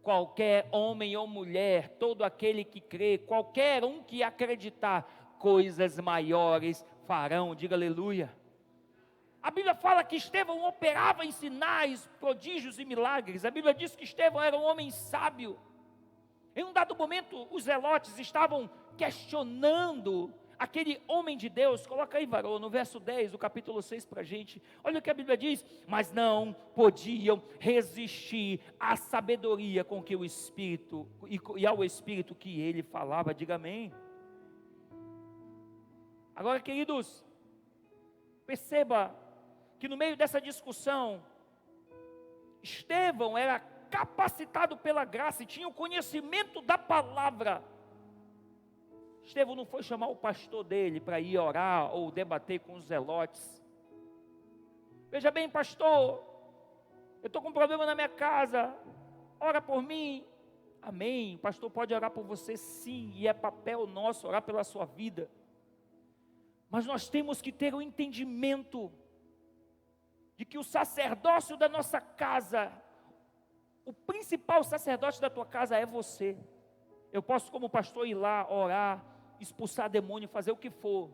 qualquer homem ou mulher, todo aquele que crê, qualquer um que acreditar, coisas maiores farão. Diga aleluia. A Bíblia fala que Estevão operava em sinais, prodígios e milagres. A Bíblia diz que Estevão era um homem sábio. Em um dado momento, os zelotes estavam questionando aquele homem de Deus. Coloca aí, varão, no verso 10 do capítulo 6 para a gente. Olha o que a Bíblia diz: mas não podiam resistir à sabedoria com que o Espírito, e ao Espírito que ele falava. Diga amém. Agora, queridos, perceba que no meio dessa discussão, Estevão era capacitado pela graça e tinha o conhecimento da palavra. Estevão não foi chamar o pastor dele para ir orar ou debater com os zelotes. Veja bem, pastor, eu estou com um problema na minha casa, ora por mim. Amém, o pastor pode orar por você sim, e é papel nosso orar pela sua vida. Mas nós temos que ter o entendimento de que o sacerdócio da nossa casa, o principal sacerdote da tua casa é você. Eu posso, como pastor, ir lá, orar, expulsar demônio, fazer o que for,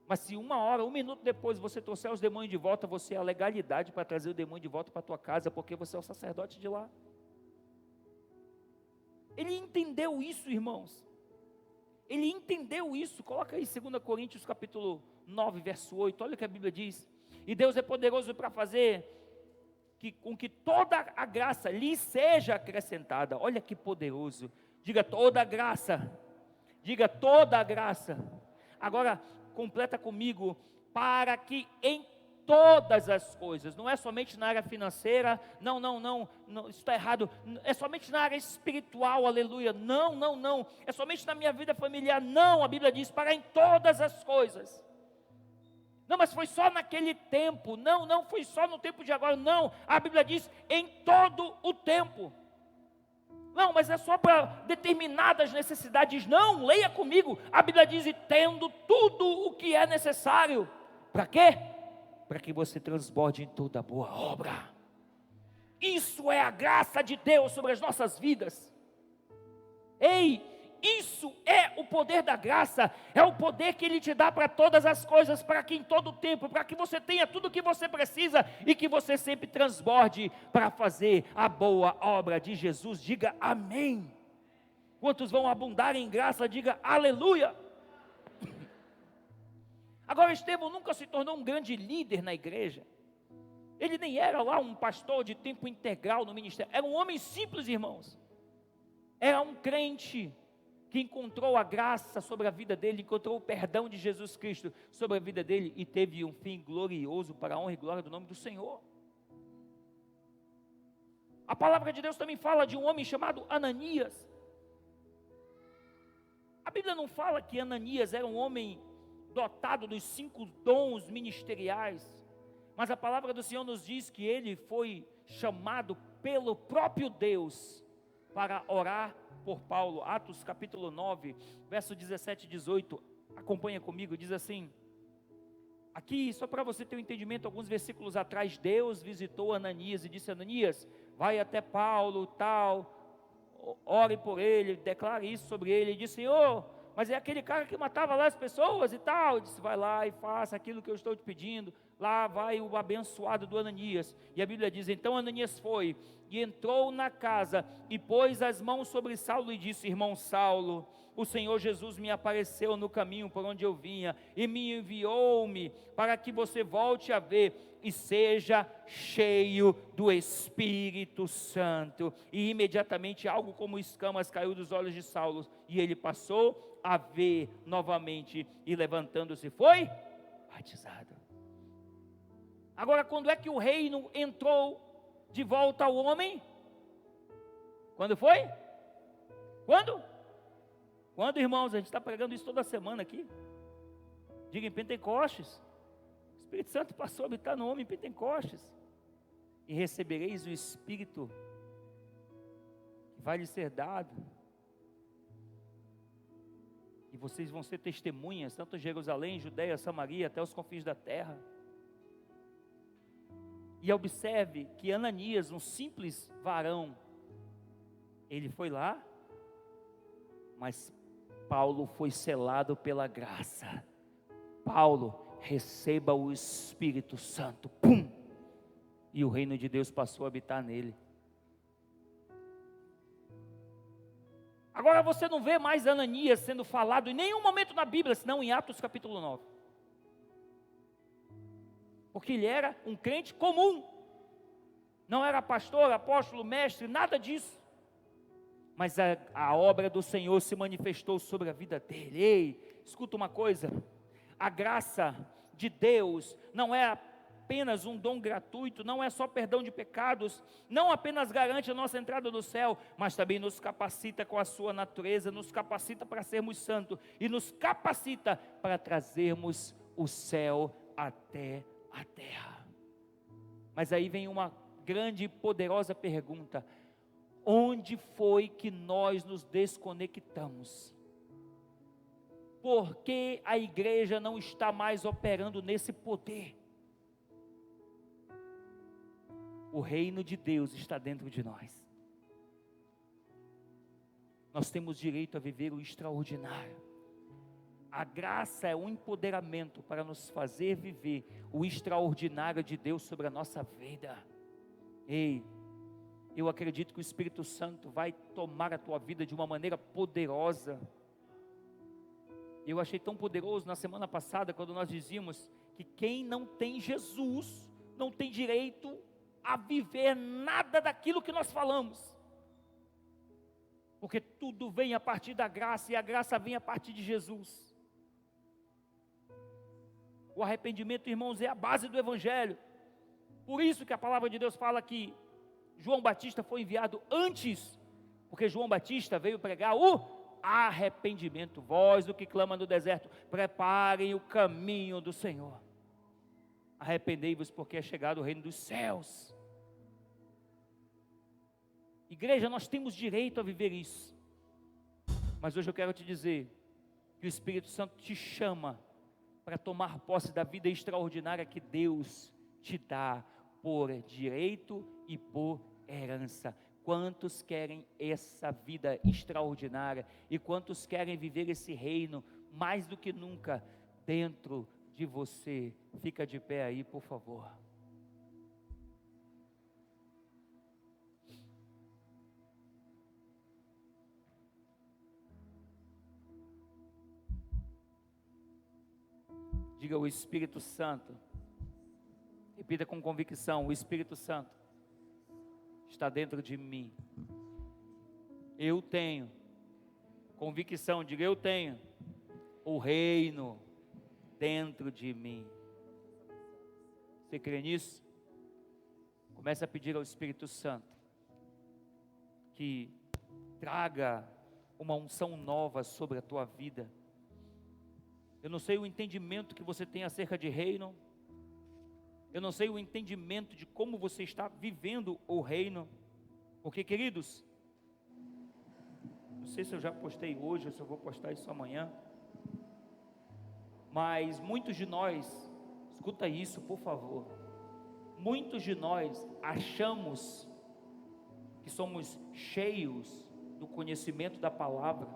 mas se 1 hora, 1 minuto depois você trouxer os demônios de volta, você é a legalidade para trazer o demônio de volta para a tua casa, porque você é o sacerdote de lá. Ele entendeu isso, irmãos. Ele entendeu isso. Coloca aí 2 Coríntios capítulo 9, verso 8, olha o que a Bíblia diz: e Deus é poderoso para fazer com que toda a graça lhe seja acrescentada. Olha que poderoso. Diga toda a graça. Diga toda a graça. Agora, completa comigo: para que em todas as coisas, não é somente na área financeira, não, isso está errado, é somente na área espiritual, aleluia, não, é somente na minha vida familiar, não, a Bíblia diz para em todas as coisas. Não, mas foi só naquele tempo, não foi só no tempo de agora, não, a Bíblia diz em todo o tempo. Não, mas é só para determinadas necessidades. Não, leia comigo. A Bíblia diz: e tendo tudo o que é necessário. Para quê? Para que você transborde em toda boa obra. Isso é a graça de Deus sobre as nossas vidas. Ei, isso é o poder da graça, é o poder que Ele te dá para todas as coisas, para que em todo o tempo, para que você tenha tudo o que você precisa e que você sempre transborde para fazer a boa obra de Jesus. Diga amém. Quantos vão abundar em graça, diga aleluia. Agora, Estevão nunca se tornou um grande líder na igreja. Ele nem era lá um pastor de tempo integral no ministério. Era um homem simples, irmãos. Era um crente que encontrou a graça sobre a vida dele, encontrou o perdão de Jesus Cristo sobre a vida dele e teve um fim glorioso para a honra e glória do nome do Senhor. A palavra de Deus também fala de um homem chamado Ananias. A Bíblia não fala que Ananias era um homem dotado dos 5 dons ministeriais, mas a palavra do Senhor nos diz que ele foi chamado pelo próprio Deus para orar por Paulo. Atos capítulo 9, verso 17 e 18, acompanha comigo, diz assim, aqui só para você ter um entendimento, alguns versículos atrás, Deus visitou Ananias e disse, Ananias, vai até Paulo, tal, ore por ele, declare isso sobre ele, ele disse, Senhor, mas é aquele cara que matava lá as pessoas e tal, ele disse, vai lá e faça aquilo que eu estou te pedindo. Lá vai o abençoado do Ananias, e a Bíblia diz, então Ananias foi, e entrou na casa, e pôs as mãos sobre Saulo, e disse, irmão Saulo, o Senhor Jesus me apareceu no caminho por onde eu vinha, e me enviou-me, para que você volte a ver, e seja cheio do Espírito Santo, e imediatamente algo como escamas caiu dos olhos de Saulo, e ele passou a ver novamente, e levantando-se foi batizado. Agora, quando é que o reino entrou de volta ao homem? Quando foi? Quando? Quando, irmãos? A gente está pregando isso toda semana aqui. Diga em Pentecostes. O Espírito Santo passou a habitar no homem em Pentecostes. E recebereis o Espírito que vai lhe ser dado. E vocês vão ser testemunhas, tanto em Jerusalém, Judeia, Samaria, até os confins da terra. E observe que Ananias, um simples varão, ele foi lá, mas Paulo foi selado pela graça. Paulo, receba o Espírito Santo, pum! E o reino de Deus passou a habitar nele. Agora você não vê mais Ananias sendo falado em nenhum momento na Bíblia, senão em Atos capítulo 9. Porque ele era um crente comum, não era pastor, apóstolo, mestre, nada disso, mas a obra do Senhor se manifestou sobre a vida dele. Ei, escuta uma coisa, a graça de Deus não é apenas um dom gratuito, não é só perdão de pecados, não apenas garante a nossa entrada no céu, mas também nos capacita com a sua natureza, nos capacita para sermos santos, e nos capacita para trazermos o céu até a terra. Mas aí vem uma grande e poderosa pergunta: onde foi que nós nos desconectamos? Por que a igreja não está mais operando nesse poder? O reino de Deus está dentro de nós. Nós temos direito a viver o extraordinário. A graça é um empoderamento para nos fazer viver o extraordinário de Deus sobre a nossa vida. Ei, eu acredito que o Espírito Santo vai tomar a tua vida de uma maneira poderosa. Eu achei tão poderoso na semana passada, quando nós dizíamos que quem não tem Jesus, não tem direito a viver nada daquilo que nós falamos. Porque tudo vem a partir da graça, e a graça vem a partir de Jesus. O arrependimento, irmãos, é a base do Evangelho. Por isso que a palavra de Deus fala que João Batista foi enviado antes, porque João Batista veio pregar o arrependimento. Vós, o que clama no deserto, preparem o caminho do Senhor. Arrependei-vos, porque é chegado o reino dos céus. Igreja, nós temos direito a viver isso. Mas hoje eu quero te dizer que o Espírito Santo te chama para tomar posse da vida extraordinária que Deus te dá por direito e por herança. Quantos querem essa vida extraordinária? E quantos querem viver esse reino mais do que nunca dentro de você? Fica de pé aí, por favor. Diga: o Espírito Santo. Repita com convicção: o Espírito Santo está dentro de mim. Eu tenho convicção, diga: eu tenho o reino dentro de mim. Você crê nisso? Comece a pedir ao Espírito Santo que traga uma unção nova sobre a tua vida. Eu não sei o entendimento que você tem acerca de reino. Eu não sei o entendimento de como você está vivendo o reino. Porque, queridos, não sei se eu já postei hoje ou se eu vou postar isso amanhã, mas muitos de nós, escuta isso por favor, muitos de nós achamos que somos cheios do conhecimento da palavra,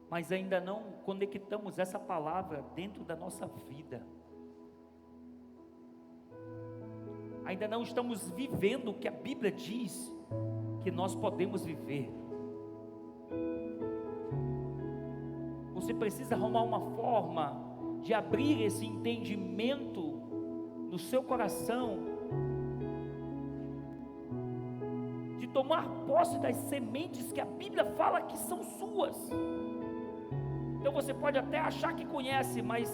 mas ainda não conectamos essa palavra dentro da nossa vida. Ainda não estamos vivendo o que a Bíblia diz que nós podemos viver. Você precisa arrumar uma forma de abrir esse entendimento no seu coração, de tomar posse das sementes que a Bíblia fala que são suas. Então você pode até achar que conhece, mas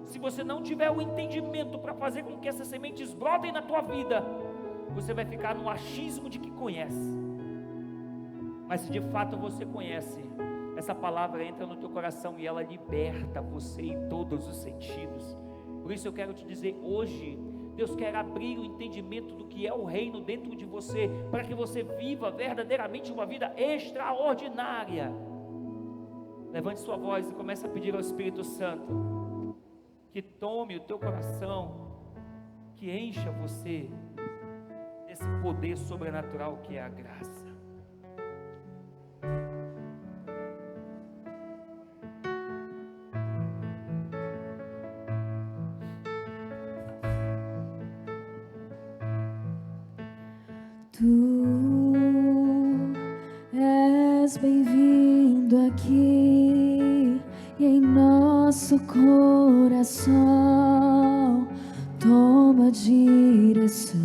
se você não tiver o entendimento para fazer com que essas sementes brotem na tua vida, você vai ficar no achismo de que conhece. Mas se de fato você conhece, essa palavra entra no teu coração e ela liberta você em todos os sentidos. Por isso eu quero te dizer hoje, Deus quer abrir o entendimento do que é o reino dentro de você, para que você viva verdadeiramente uma vida extraordinária. Levante sua voz e comece a pedir ao Espírito Santo que tome o teu coração, que encha você desse poder sobrenatural que é a graça. Tu és bem-vindo aqui e em nosso coração toma direção.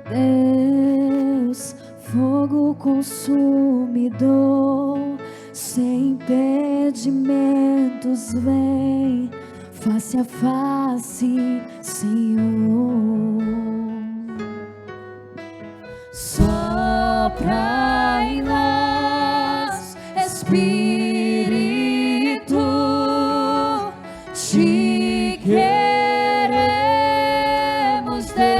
Deus, fogo consumidor, sem impedimentos vem face a face, Senhor. Sopra em nós, Espírito, te queremos, Deus.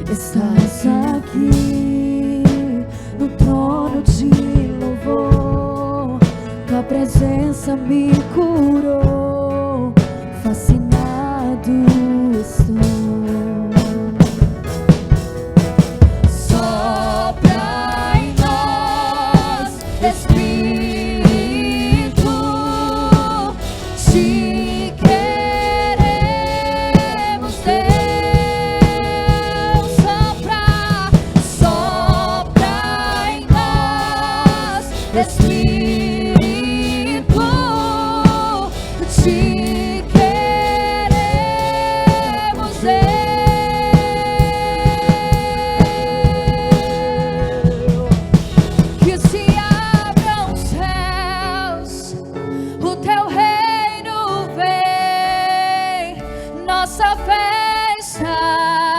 Estás aqui no trono de louvor, tua presença me curou, fascinado estou. Sopra em nós, Espírito, te queremos, Deus. Sopra em nós.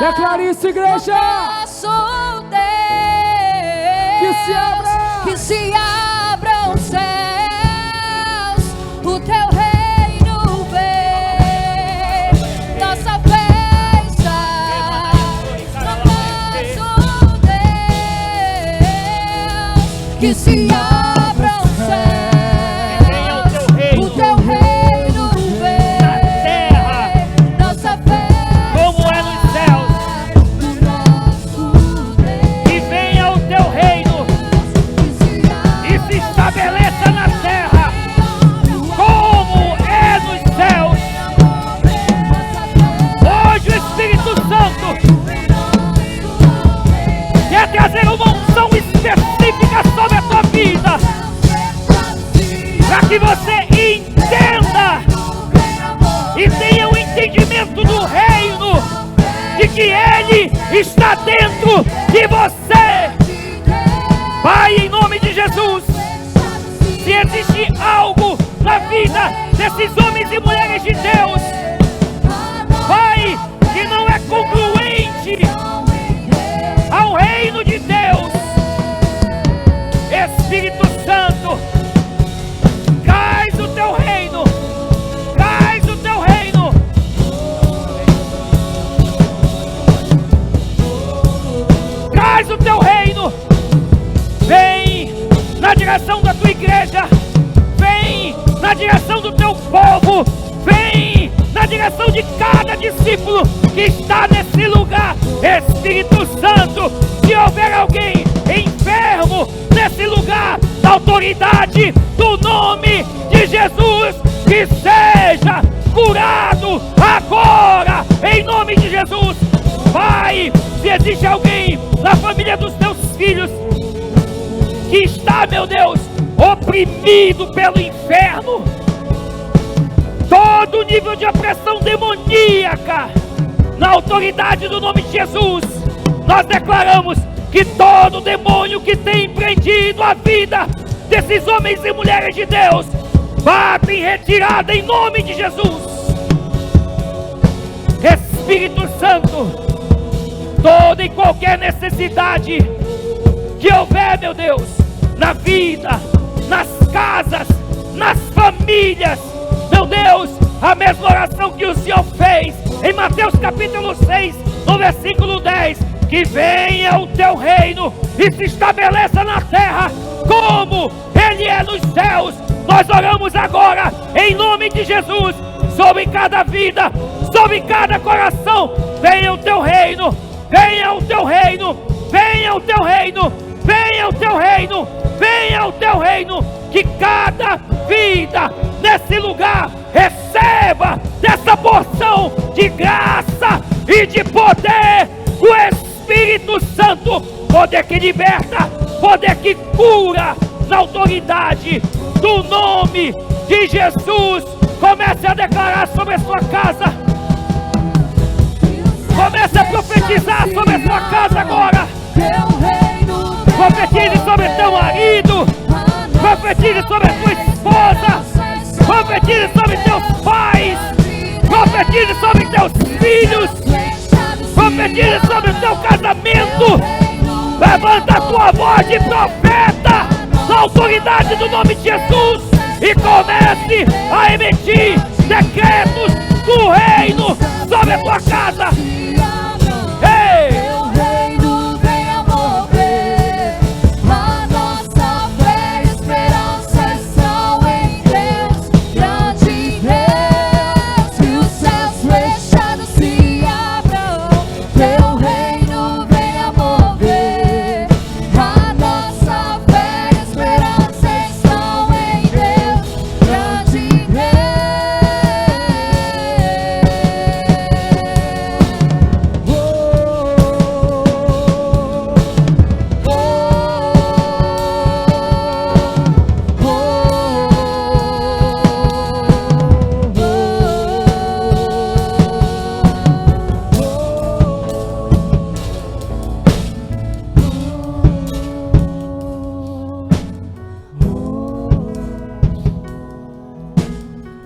Declare isso, igreja. Nosso Deus, Que se abra. que se abram os céus, o teu reino vem, nossa festa, nosso Deus, que se abram os céus, o teu reino vem, nossa festa, como é nos céus. do nosso Deus, Que venha o teu reino que se e se estabeleça na terra, como é nos céus. Hoje o Espírito Santo quer trazer uma unção específica sobre a tua vida, para que você entenda e tenha o entendimento do reino, de que Ele está dentro de você. Pai, em nome de Jesus, se existe algo na vida desses homens e mulheres de Deus, Pai, que não é congruente ao reino de Deus, Espírito Santo, traz o teu reino, traz o teu reino. Traz o teu reino, vem na direção da tua igreja, vem na direção do teu povo, vem na direção de cada discípulo que está nesse lugar. Espírito Santo, se houver alguém enfermo nesse lugar, na autoridade do nome de Jesus, que seja curado agora, em nome de Jesus. Pai, se existe alguém na família dos teus filhos que está, meu Deus, oprimido pelo inferno, todo nível de opressão demoníaca, na autoridade do nome de Jesus, nós declaramos que todo demônio que tem empreendido a vida desses homens e mulheres de Deus, bate em retirada em nome de Jesus. Espírito Santo, toda e qualquer necessidade que houver, meu Deus, na vida, nas casas, nas famílias, meu Deus, a mesma oração que o Senhor fez em Mateus capítulo 6, no versículo 10, que venha o teu reino e se estabeleça na terra como Ele é nos céus. Nós oramos agora em nome de Jesus, sobre cada vida, sobre cada coração. Venha o teu reino, venha o teu reino, venha o teu reino, venha o teu reino, venha o teu reino, que cada vida nesse lugar receba dessa porção de graça e de poder, o Espírito Santo, poder que liberta, poder que cura, na autoridade do nome de Jesus. Comece a declarar sobre a sua casa, comece a profetizar sobre a sua casa agora. Profetize sobre teu marido, profetize sobre a tua esposa, profetize sobre teus pais, profetize sobre teus filhos, profetize sobre o teu casamento. Levanta a tua voz de profeta na autoridade do nome de Jesus e comece a emitir decretos do reino sobre a tua casa. Ei!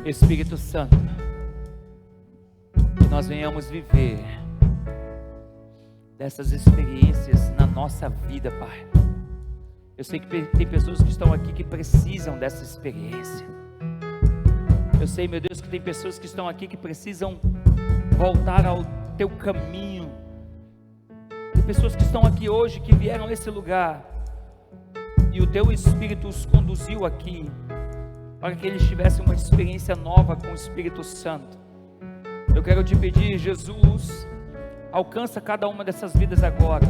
Espírito Santo, que nós venhamos viver dessas experiências na nossa vida, Pai. Eu sei que tem pessoas que estão aqui que precisam dessa experiência. Eu sei, meu Deus, que tem pessoas que estão aqui que precisam voltar ao teu caminho. Tem pessoas que estão aqui hoje, que vieram a esse lugar, e o teu Espírito os conduziu aqui, para que eles tivessem uma experiência nova com o Espírito Santo. Eu quero te pedir, Jesus, alcança cada uma dessas vidas agora,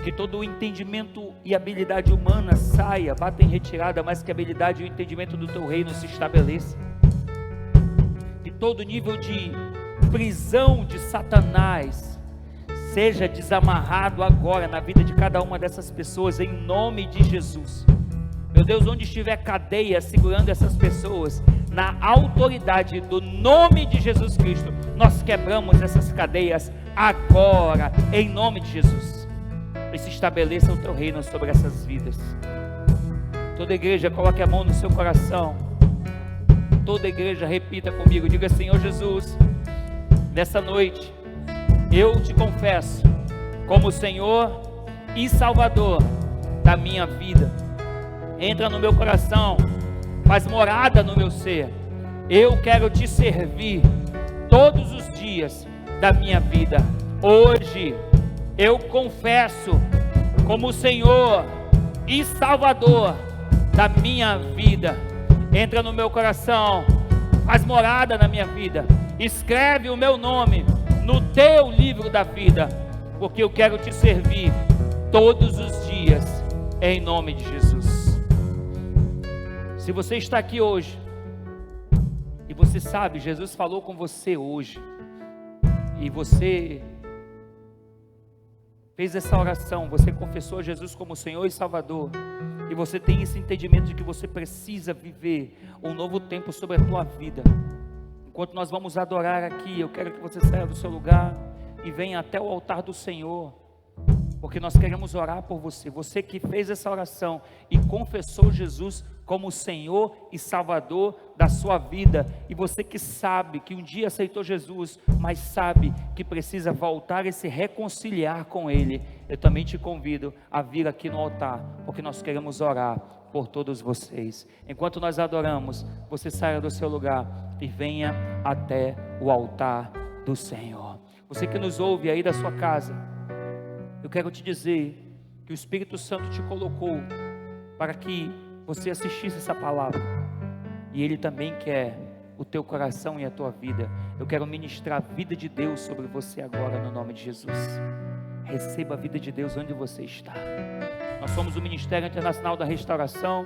que todo o entendimento e habilidade humana saia, bata em retirada, mas que a habilidade e o entendimento do teu reino se estabeleça. Que todo nível de prisão de Satanás seja desamarrado agora na vida de cada uma dessas pessoas, em nome de Jesus. Meu Deus, onde estiver cadeia segurando essas pessoas, na autoridade do nome de Jesus Cristo, nós quebramos essas cadeias agora, em nome de Jesus. E se estabeleça o teu reino sobre essas vidas. Toda igreja coloque a mão no seu coração. Toda igreja repita comigo, diga: Senhor Jesus, nessa noite eu te confesso como Senhor e Salvador da minha vida. Entra no meu coração, faz morada no meu ser. Eu quero te servir todos os dias da minha vida. Hoje eu confesso como Senhor e Salvador da minha vida. Entra no meu coração, faz morada na minha vida. Escreve o meu nome no teu livro da vida, porque eu quero te servir todos os dias, em nome de Jesus. Se você está aqui hoje e você sabe, Jesus falou com você hoje, e você fez essa oração, você confessou Jesus como Senhor e Salvador, e você tem esse entendimento de que você precisa viver um novo tempo sobre a tua vida. Enquanto nós vamos adorar aqui, eu quero que você saia do seu lugar e venha até o altar do Senhor, porque nós queremos orar por você. Você que fez essa oração e confessou Jesus como Senhor e Salvador da sua vida, e você que sabe que um dia aceitou Jesus, mas sabe que precisa voltar e se reconciliar com Ele, eu também te convido a vir aqui no altar, porque nós queremos orar por todos vocês. Enquanto nós adoramos, você saia do seu lugar e venha até o altar do Senhor. Você que nos ouve aí da sua casa, eu quero te dizer que o Espírito Santo te colocou para que você assistisse essa palavra, e Ele também quer o teu coração e a tua vida. Eu quero ministrar a vida de Deus sobre você agora, no nome de Jesus. Receba a vida de Deus onde você está. Nós somos o Ministério Internacional da Restauração.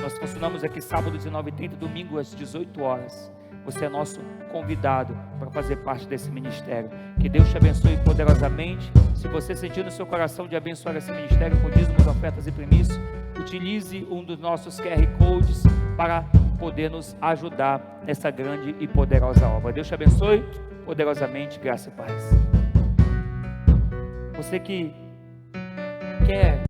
Nós funcionamos aqui sábado 19h30, domingo às 18 horas. Você é nosso convidado para fazer parte desse ministério. Que Deus te abençoe poderosamente. Se você sentir no seu coração de abençoar esse ministério com dízimos, ofertas e primícios, utilize um dos nossos QR Codes para poder nos ajudar nessa grande e poderosa obra. Deus te abençoe poderosamente, graça e paz. Você que quer